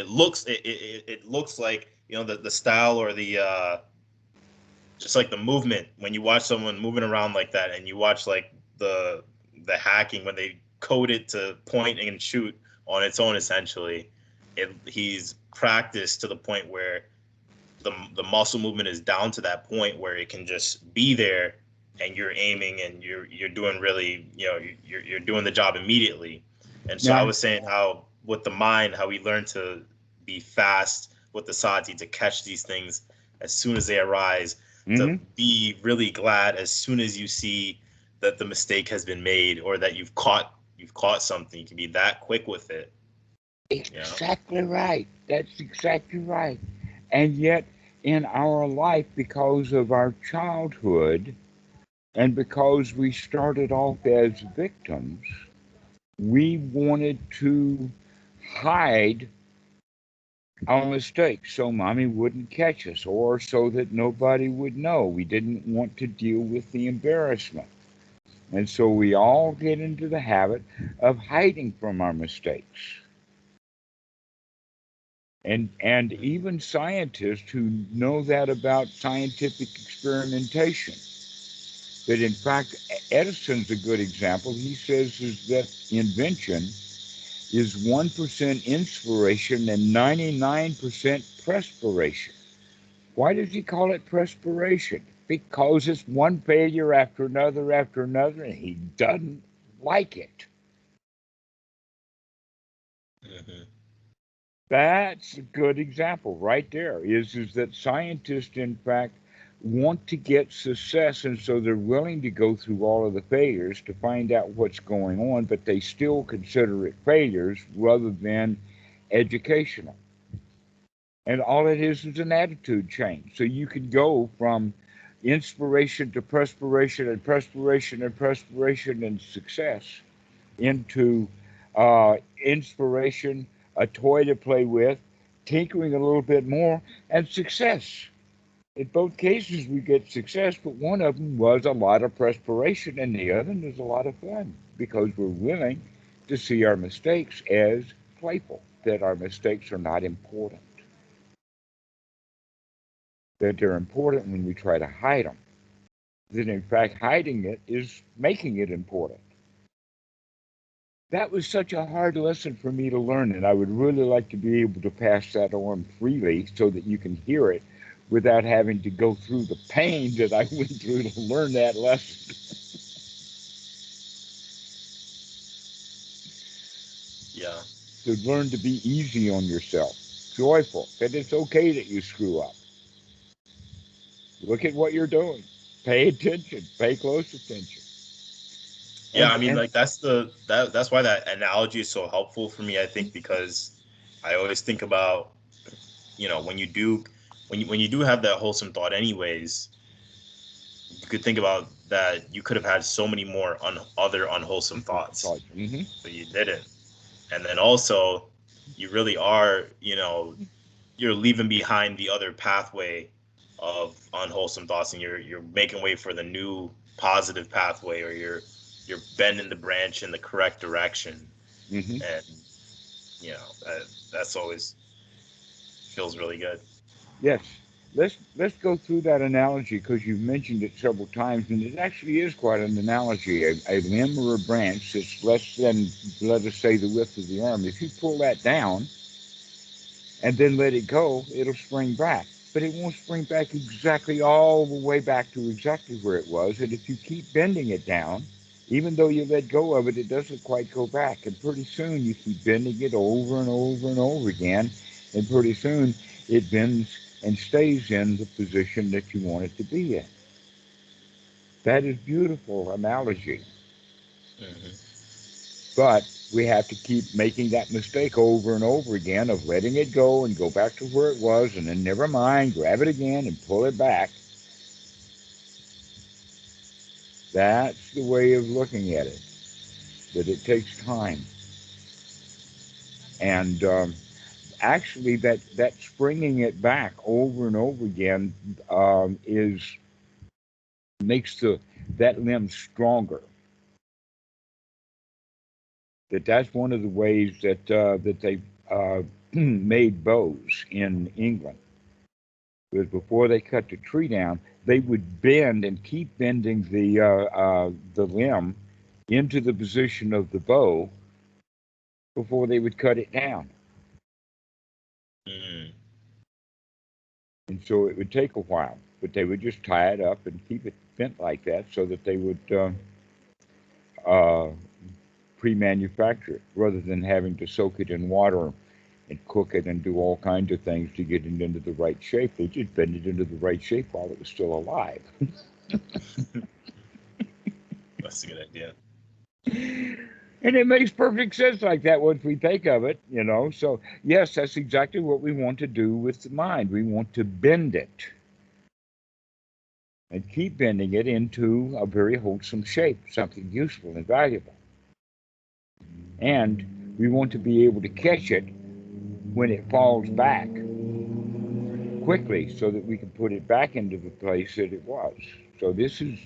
looks like, you know, the style or the just like the movement when you watch someone moving around like that, and you watch like the hacking when they code it to point and shoot on its own, essentially. He's practiced to the point where the muscle movement is down to that point where it can just be there, and you're aiming and you're doing really, you know, you're doing the job immediately. And so I Now, was saying how with the mind, how we learn to be fast with the Sati, to catch these things as soon as they arise, to be really glad as soon as you see that the mistake has been made, or that you've caught something. You can be that quick with it. exactly right. That's exactly right. And yet, in our life, because of our childhood, and because we started off as victims, we wanted to hide our mistakes so mommy wouldn't catch us, or so that nobody would know. We didn't want to deal with the embarrassment. And so we all get into the habit of hiding from our mistakes. And even scientists who know that about scientific experimentation, that in fact Edison's a good example. He says is that invention is 1% inspiration and 99% perspiration. Why does he call it perspiration? Because it's one failure after another, and he doesn't like it. That's a good example right there, is that scientists, in fact, want to get success, and so they're willing to go through all of the failures to find out what's going on, but they still consider it failures rather than educational. And all it is an attitude change. So you can go from inspiration to perspiration and perspiration and perspiration and success into inspiration, a toy to play with, tinkering a little bit more, and success. In both cases, we get success, but one of them was a lot of perspiration, and the other is a lot of fun because we're willing to see our mistakes as playful, that our mistakes are not important, that they're important when we try to hide them, that in fact, hiding it is making it important. That was such a hard lesson for me to learn, and I would really like to be able to pass that on freely so that you can hear it without having to go through the pain that I went through to learn that lesson. Yeah. To learn to be easy on yourself, joyful, that it's okay that you screw up. Look at what you're doing. Pay attention. Pay close attention. Yeah, I mean, And like that's why that analogy is so helpful for me, I think, because I always think about, you know, when you do have that wholesome thought anyways, you could think about that you could have had so many more other unwholesome thoughts, but you didn't. And then also you really are, you know, you're leaving behind the other pathway of unwholesome thoughts, and you're making way for the new positive pathway, or you're bending the branch in the correct direction. And you know, that's always feels really good. Yes. Let's go through that analogy because you've mentioned it several times, and it actually is quite an analogy. A limb or a branch that's less than, let us say, the width of the arm. If you pull that down and then let it go, it'll spring back. But it won't spring back exactly all the way back to exactly where it was. And if you keep bending it down, even though you let go of it, it doesn't quite go back. And pretty soon you keep bending it over and over and over again. And pretty soon it bends and stays in the position that you want it to be in. That is beautiful analogy. Hmm. But we have to keep making that mistake over and over again of letting it go and go back to where it was and then never mind, grab it again and pull it back. That's the way of looking at it. But it takes time. And actually, that springing it back over and over again is makes that limb stronger. That's one of the ways that they made bows in England. Was before they cut the tree down, they would bend and keep bending the limb into the position of the bow before they would cut it down. Mm. And so it would take a while, but they would just tie it up and keep it bent like that so that they would uh, pre-manufacture it rather than having to soak it in water and cook it and do all kinds of things to get it into the right shape. They just bend it into the right shape while it was still alive. That's a good idea. And it makes perfect sense like that once we think of it, you know. So, yes, that's exactly what we want to do with the mind. We want to bend it and keep bending it into a very wholesome shape, something useful and valuable. And we want to be able to catch it when it falls back quickly so that we can put it back into the place that it was. So this is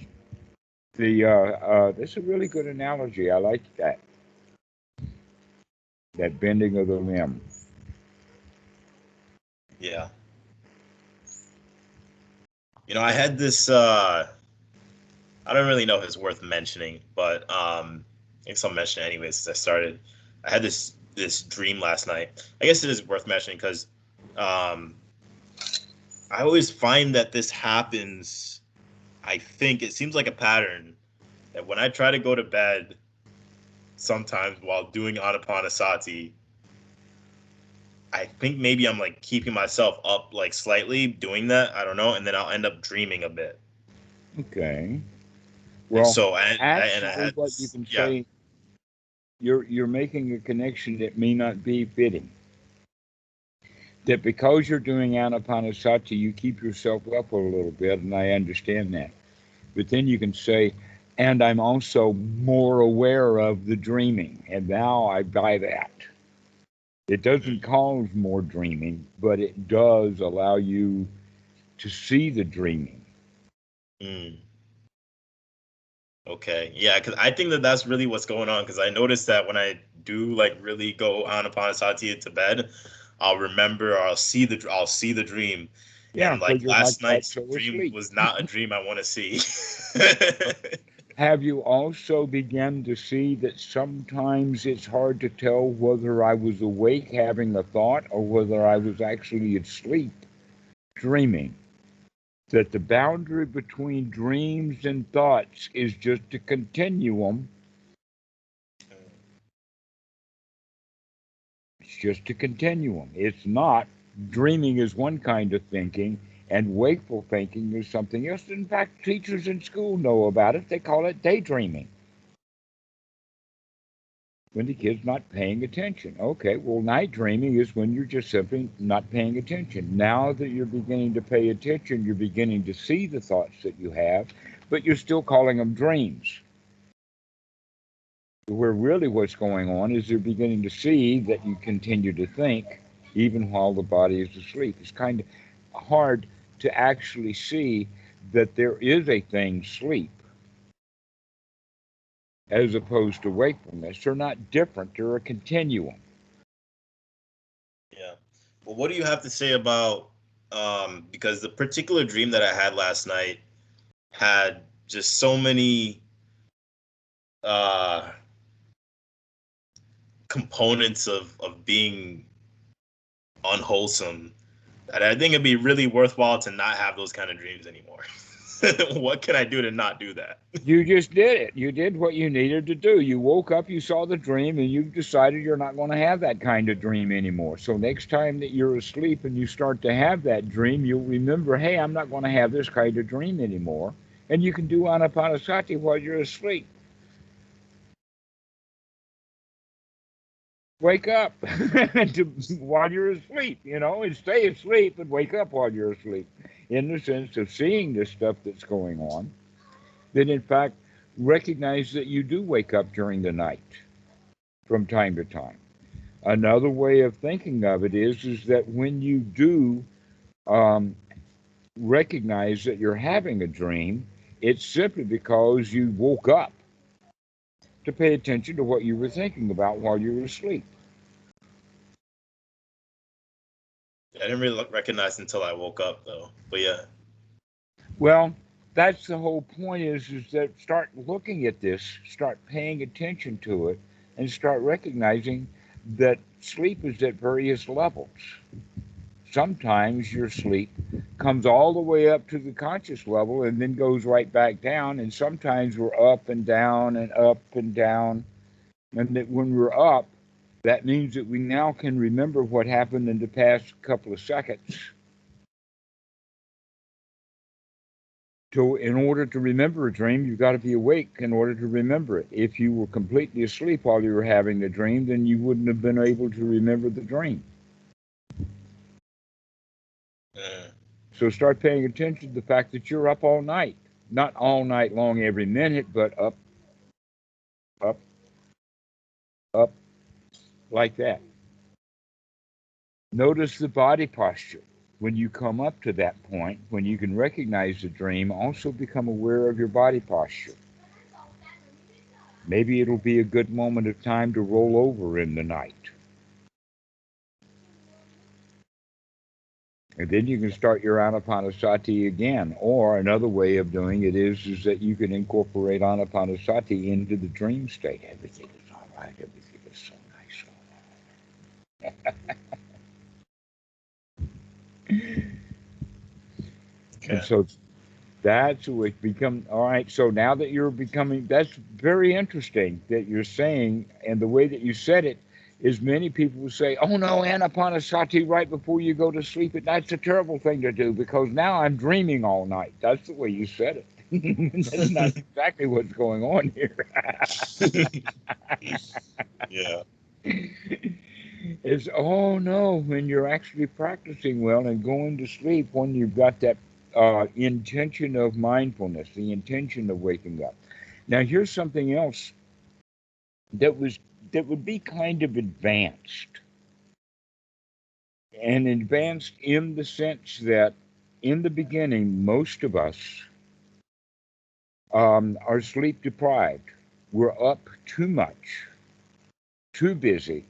a really good analogy. I like that bending of the limb. Yeah. I had this I don't really know if it's worth mentioning, but I guess I'll mention it anyways since I had this dream last night. I guess it is worth mentioning because um I always find that this happens. I think it seems like a pattern that when I try to go to bed sometimes while doing Anapanasati, I think maybe I'm like keeping myself up like slightly doing that. I don't know, and then I'll end up dreaming a bit. Okay. And Well, so I actually, had what you this, can yeah. say, you're making a connection that may not be fitting. That because you're doing anapanasati, you keep yourself up a little bit, and I understand that. But then you can say, and I'm also more aware of the dreaming, and now I buy that. It doesn't cause more dreaming, but it does allow you to see the dreaming. Mm. Okay. Yeah, because I think that that's really what's going on. Because I noticed that when I do like really go Anapanasati into bed, I'll remember or I'll see the dream, Yeah, and because like you're not last quite night's so dream asleep. was not a dream I want to see. Have you also begun to see that sometimes it's hard to tell whether I was awake having a thought or whether I was actually asleep dreaming? That the boundary between dreams and thoughts is just a continuum. It's just a continuum. It's not. Dreaming is one kind of thinking, and wakeful thinking is something else. In fact, teachers in school know about it. They call it daydreaming. When the kid's not paying attention. Okay, well, night dreaming is when you're just simply not paying attention. Now that you're beginning to pay attention, you're beginning to see the thoughts that you have, but you're still calling them dreams. Where really what's going on is you're beginning to see that you continue to think even while the body is asleep. It's kind of hard to actually see that there is a thing, sleep, as opposed to wakefulness. They're not different, they're a continuum. Yeah. Well, what do you have to say about because the particular dream that I had last night had just so many components of being unwholesome that I think it'd be really worthwhile to not have those kind of dreams anymore. What can I do to not do that? You just did it. You did what you needed to do. You woke up, you saw the dream, and you decided you're not going to have that kind of dream anymore. So next time that you're asleep and you start to have that dream, you'll remember, hey, I'm not going to have this kind of dream anymore. And you can do anapanasati while you're asleep. Wake up while you're asleep, and stay asleep and wake up while you're asleep, in the sense of seeing this stuff that's going on. Then, in fact, recognize that you do wake up during the night from time to time. Another way of thinking of it is that when you do recognize that you're having a dream, it's simply because you woke up to pay attention to what you were thinking about while you were asleep. I didn't really recognize until I woke up, though. But yeah. Well, that's the whole point is that start looking at this, start paying attention to it, and start recognizing that sleep is at various levels. Sometimes your sleep comes all the way up to the conscious level and then goes right back down, and sometimes we're up and down and up and down. And that when we're up, that means that we now can remember what happened in the past couple of seconds. So in order to remember a dream, you've got to be awake in order to remember it. If you were completely asleep while you were having the dream, then you wouldn't have been able to remember the dream. So start paying attention to the fact that you're up all night. Not all night long every minute, but up, up, up, like that. Notice the body posture. When you come up to that point, when you can recognize the dream, also become aware of your body posture. Maybe it'll be a good moment of time to roll over in the night. And then you can start your anapanasati again. Or another way of doing it is that you can incorporate anapanasati into the dream state. Everything is all right. Everything is so nice. Okay. And so that's what it's become. All right. So now that you're becoming, that's very interesting that you're saying, and the way that you said it is many people will say, oh no, anapanasati right before you go to sleep. That's a terrible thing to do because now I'm dreaming all night. That's the way you said it. That's not exactly what's going on here. Yeah. It's, oh no, when you're actually practicing well and going to sleep, when you've got that intention of mindfulness, the intention of waking up. Now here's something else that would be kind of advanced. And advanced in the sense that in the beginning, most of us are sleep deprived. We're up too much, too busy,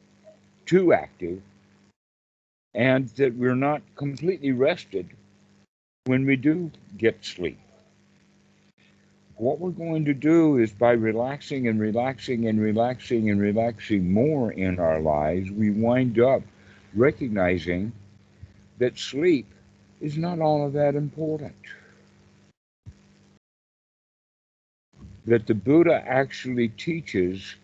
too active, and that we're not completely rested when we do get sleep. What we're going to do is by relaxing and relaxing and relaxing and relaxing more in our lives, we wind up recognizing that sleep is not all of that important. That the Buddha actually teaches,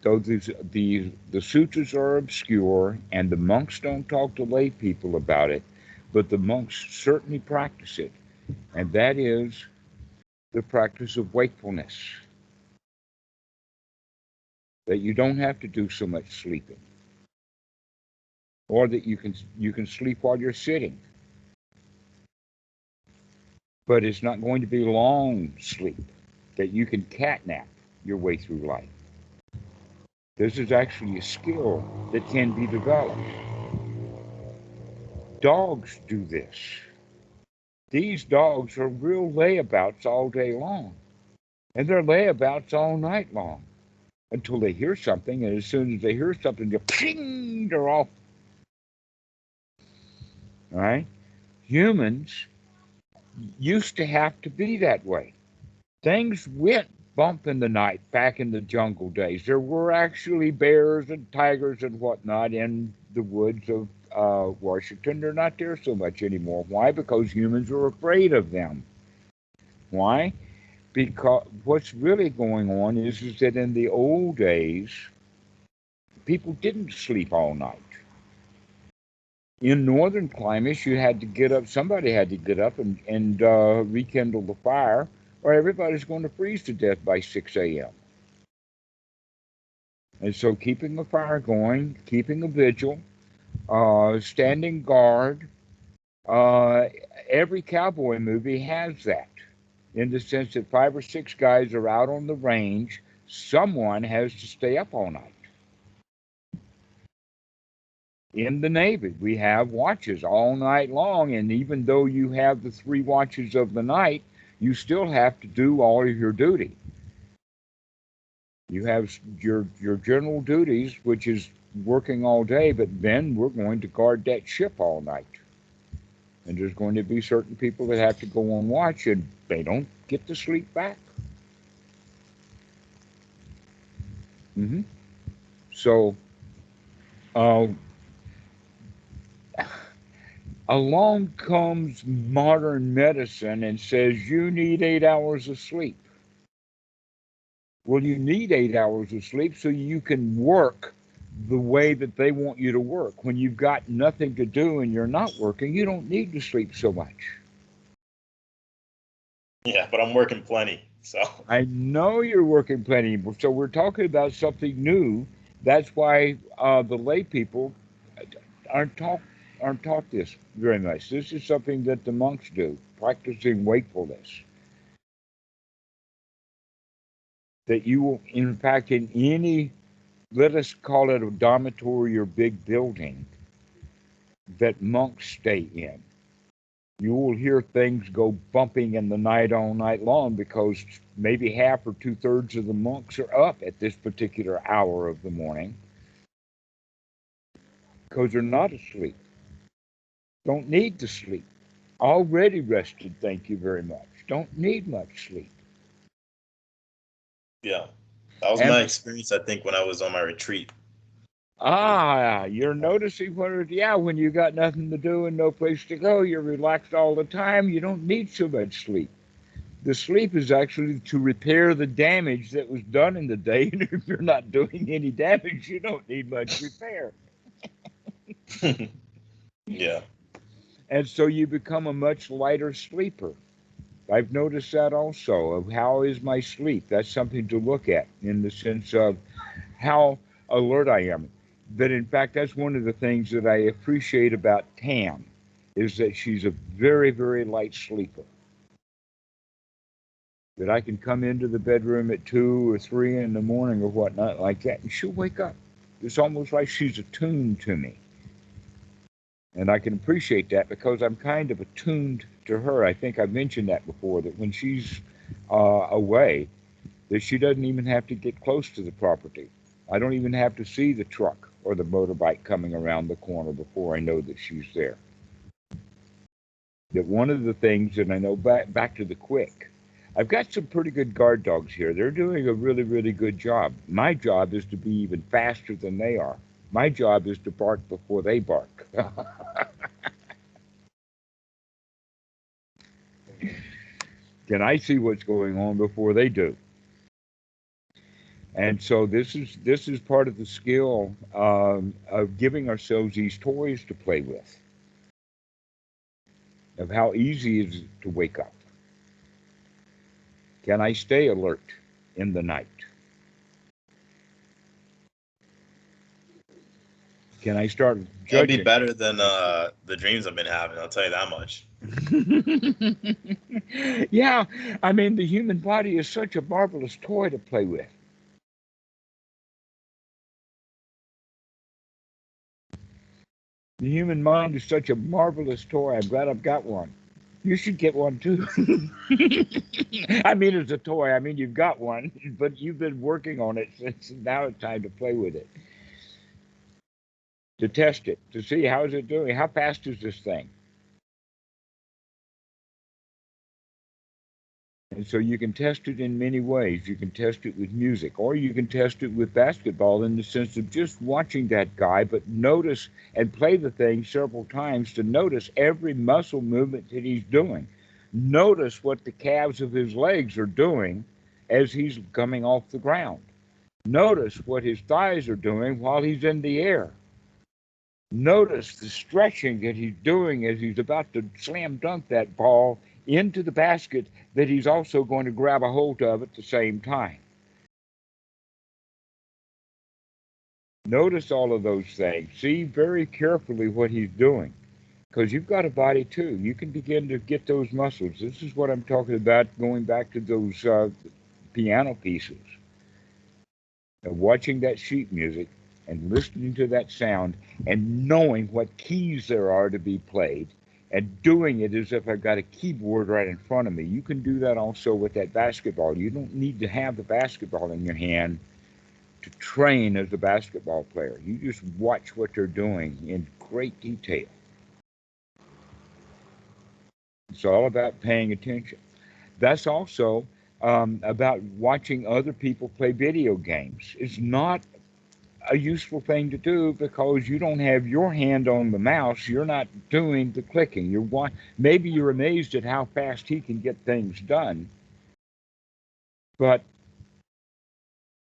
though the sutras are obscure and the monks don't talk to lay people about it, but the monks certainly practice it, and that is the practice of wakefulness. That you don't have to do so much sleeping, or that you can sleep while you're sitting, but it's not going to be long sleep. That you can catnap your way through life. This is actually a skill that can be developed. Dogs do this. These dogs are real layabouts all day long, and they're layabouts all night long until they hear something, and as soon as they hear something, they're off. All right? Humans used to have to be that way. Things went bump in the night back in the jungle days. There were actually bears and tigers and whatnot in the woods of Washington. They're not there so much anymore. Why? Because humans are afraid of them. Why? Because what's really going on is that in the old days, people didn't sleep all night. In northern climates, you had to get up, somebody had to get up and rekindle the fire, or everybody's going to freeze to death by 6 a.m. And so keeping a fire going, keeping a vigil, standing guard, every cowboy movie has that, in the sense that 5 or 6 guys are out on the range, someone has to stay up all night. In the Navy, we have watches all night long, and even though you have the 3 watches of the night, you still have to do all of your duty. You have your general duties, which is working all day, but then we're going to guard that ship all night. And there's going to be certain people that have to go on watch, and they don't get to sleep back. So, along comes modern medicine and says you need 8 hours of sleep. Well, you need 8 hours of sleep so you can work the way that they want you to work. When you've got nothing to do and you're not working, you don't need to sleep so much. Yeah, but I'm working plenty, so. I know you're working plenty. So we're talking about something new. That's why the lay people aren't taught this very much. This is something that the monks do, practicing wakefulness. That you will, in fact, in any, let us call it a dormitory or big building, that monks stay in, you will hear things go bumping in the night all night long because maybe half or 2/3 of the monks are up at this particular hour of the morning because they're not asleep. Don't need to sleep. Already rested, thank you very much. Don't need much sleep. Yeah, that was my experience, I think, when I was on my retreat. You're noticing when you got nothing to do and no place to go, you're relaxed all the time, you don't need so much sleep. The sleep is actually to repair the damage that was done in the day, and if you're not doing any damage, you don't need much repair. Yeah. And so you become a much lighter sleeper. I've noticed that also, of how is my sleep. That's something to look at in the sense of how alert I am. But in fact, that's one of the things that I appreciate about Tam, is that she's a very, very light sleeper. That I can come into the bedroom at 2 or 3 in the morning or whatnot like that, and she'll wake up. It's almost like she's attuned to me. And I can appreciate that because I'm kind of attuned to her. I think I've mentioned that before, that when she's away, that she doesn't even have to get close to the property. I don't even have to see the truck or the motorbike coming around the corner before I know that she's there. That one of the things, and I know back to the quick, I've got some pretty good guard dogs here. They're doing a really, really good job. My job is to be even faster than they are. My job is to bark before they bark. Can I see what's going on before they do? And so this is part of the skill of giving ourselves these toys to play with, of how easy it is to wake up. Can I stay alert in the night? Can I start judging? It'd be better than the dreams I've been having, I'll tell you that much. Yeah, I mean, the human body is such a marvelous toy to play with. The human mind is such a marvelous toy. I'm glad I've got one. You should get one too. I mean, it's a toy. I mean, you've got one, but you've been working on it since now it's time to play with it. To test it, to see how is it doing. How fast is this thing? And so you can test it in many ways. You can test it with music, or you can test it with basketball in the sense of just watching that guy, but notice and play the thing several times to notice every muscle movement that he's doing. Notice what the calves of his legs are doing as he's coming off the ground. Notice what his thighs are doing while he's in the air. Notice the stretching that he's doing as he's about to slam dunk that ball into the basket that he's also going to grab a hold of at the same time. Notice all of those things. See very carefully what he's doing, because you've got a body too. You can begin to get those muscles. This is what I'm talking about, going back to those piano pieces. Watching that sheet music and listening to that sound and knowing what keys there are to be played and doing it as if I've got a keyboard right in front of me. You can do that also with that basketball. You don't need to have the basketball in your hand to train as a basketball player. You just watch what they're doing in great detail. It's all about paying attention. That's also about watching other people play video games. It's not a useful thing to do because you don't have your hand on the mouse. You're not doing the clicking. Maybe you're amazed at how fast he can get things done, but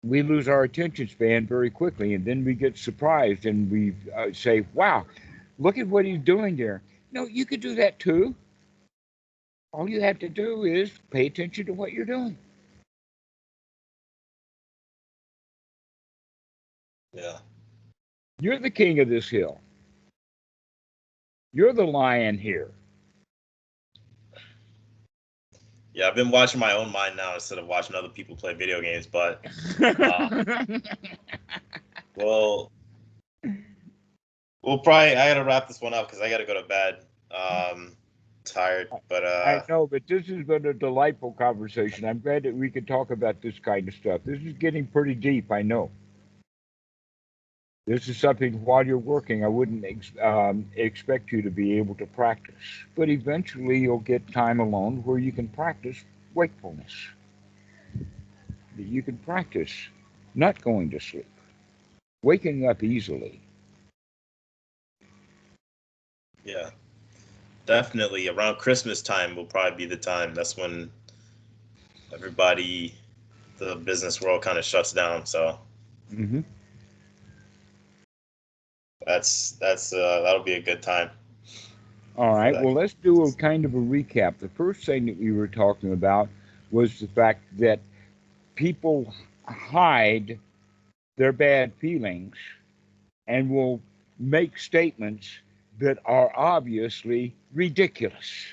we lose our attention span very quickly, and then we get surprised and we say, wow, look at what he's doing there. No, you could do that too. All you have to do is pay attention to what you're doing. Yeah. You're the king of this hill. You're the lion here. Yeah, I've been watching my own mind now instead of watching other people play video games. But well, we'll probably. I gotta wrap this one up because I gotta go to bed. Tired, but I know, but this has been a delightful conversation. I'm glad that we could talk about this kind of stuff. This is getting pretty deep, I know. This is something while you're working, I wouldn't expect you to be able to practice. But eventually you'll get time alone where you can practice wakefulness. You can practice not going to sleep, waking up easily. yeah, definitely around Christmas time will probably be the time. That's when everybody, the business world, kind of shuts down. So Mm-hmm. that's that'll be a good time. All For right, that. well, let's do a kind of a recap. The first thing that we were talking about was the fact that people hide their bad feelings and will make statements that are obviously ridiculous,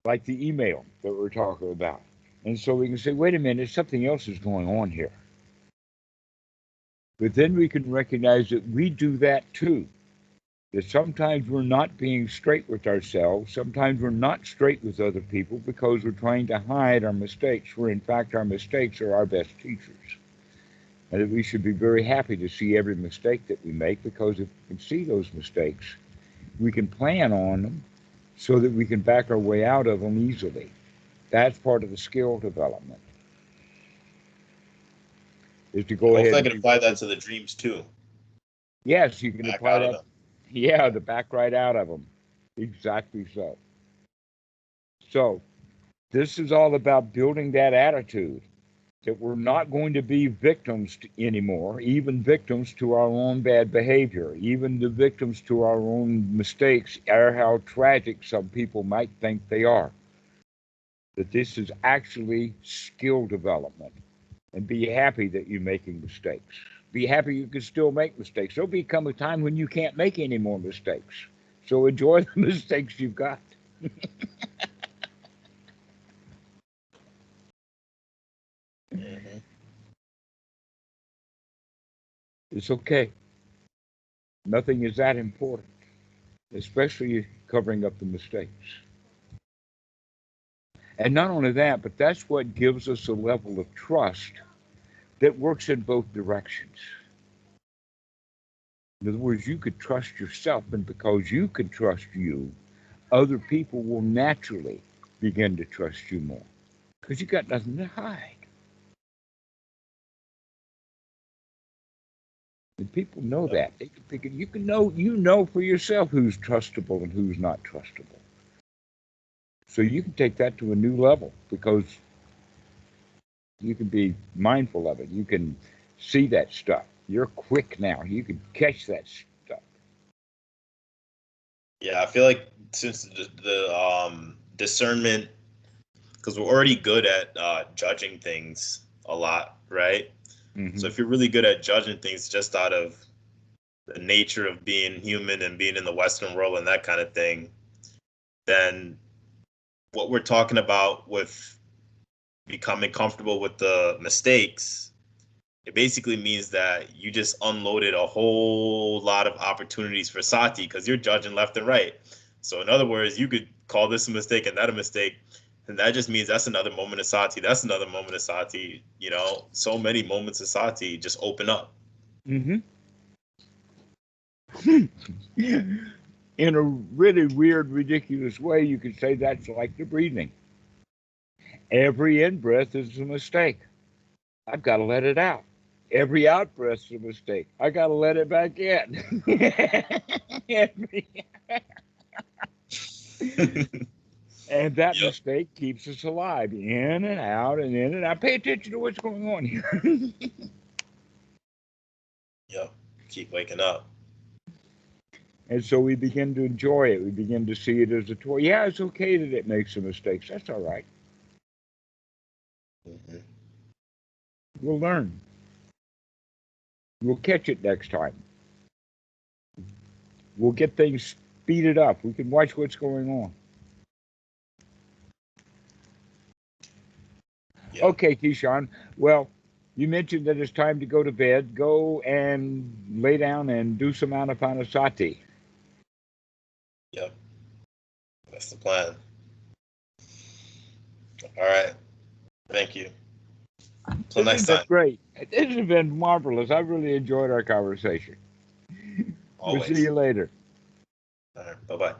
like the email that we're talking about. And so we can say, wait a minute, something else is going on here. But then we can recognize that we do that too. That sometimes we're not being straight with ourselves. Sometimes we're not straight with other people because we're trying to hide our mistakes, where in fact our mistakes are our best teachers. And that we should be very happy to see every mistake that we make, because if we can see those mistakes, we can plan on them so that we can back our way out of them easily. That's part of the skill development, is to go ahead Hopefully, I and can apply that to the dreams too. yes, you can Back apply out of that. them. Yeah, the back right out of them. Exactly so. So this is all about building that attitude that we're not going to be victims anymore, even victims to our own bad behavior, even the victims to our own mistakes, or how tragic some people might think they are. That this is actually skill development. And be happy that you're making mistakes. Be happy you can still make mistakes. There'll become a time when you can't make any more mistakes. So enjoy the mistakes you've got. Mm-hmm. It's okay. Nothing is that important, especially covering up the mistakes. And not only that, but that's what gives us a level of trust that works in both directions. In other words, you could trust yourself, and because you can trust you, other people will naturally begin to trust you more because you got nothing to hide. And people know that. They can pick it. You can know, you know for yourself who's trustable and who's not trustable. So you can take that to a new level because you can be mindful of it. You can see that stuff. You're quick now. You can catch that stuff. Yeah, I feel like since the discernment, because we're already good at judging things a lot, right? Mm-hmm. So if you're really good at judging things just out of the nature of being human and being in the Western world and that kind of thing, then what we're talking about with becoming comfortable with the mistakes, it basically means that you just unloaded a whole lot of opportunities for Sati because you're judging left and right. So in other words, you could call this a mistake and that a mistake. And that just means that's another moment of Sati. That's another moment of Sati. You know, so many moments of Sati just open up. Mm-hmm. In a really weird, ridiculous way, you could say that's like the breathing. Every in-breath is a mistake. I've got to let it out. Every out-breath is a mistake. I got to let it back in. And that mistake keeps us alive, in and out and in and out. Pay attention to what's going on here. Yep. Keep waking up. And so we begin to enjoy it. We begin to see it as a toy. Yeah, it's okay that it makes some mistakes. That's all right. Mm-hmm. We'll learn. We'll catch it next time. We'll get things speeded up. We can watch what's going on. Yeah. Okay, Keyshawn. Well, you mentioned that it's time to go to bed. Go and lay down and do some anapanasati. Yep. That's the plan. All right. Thank you. Until next time. Great. This has been marvelous. I really enjoyed our conversation. Always. We'll see you later. All right. Bye-bye.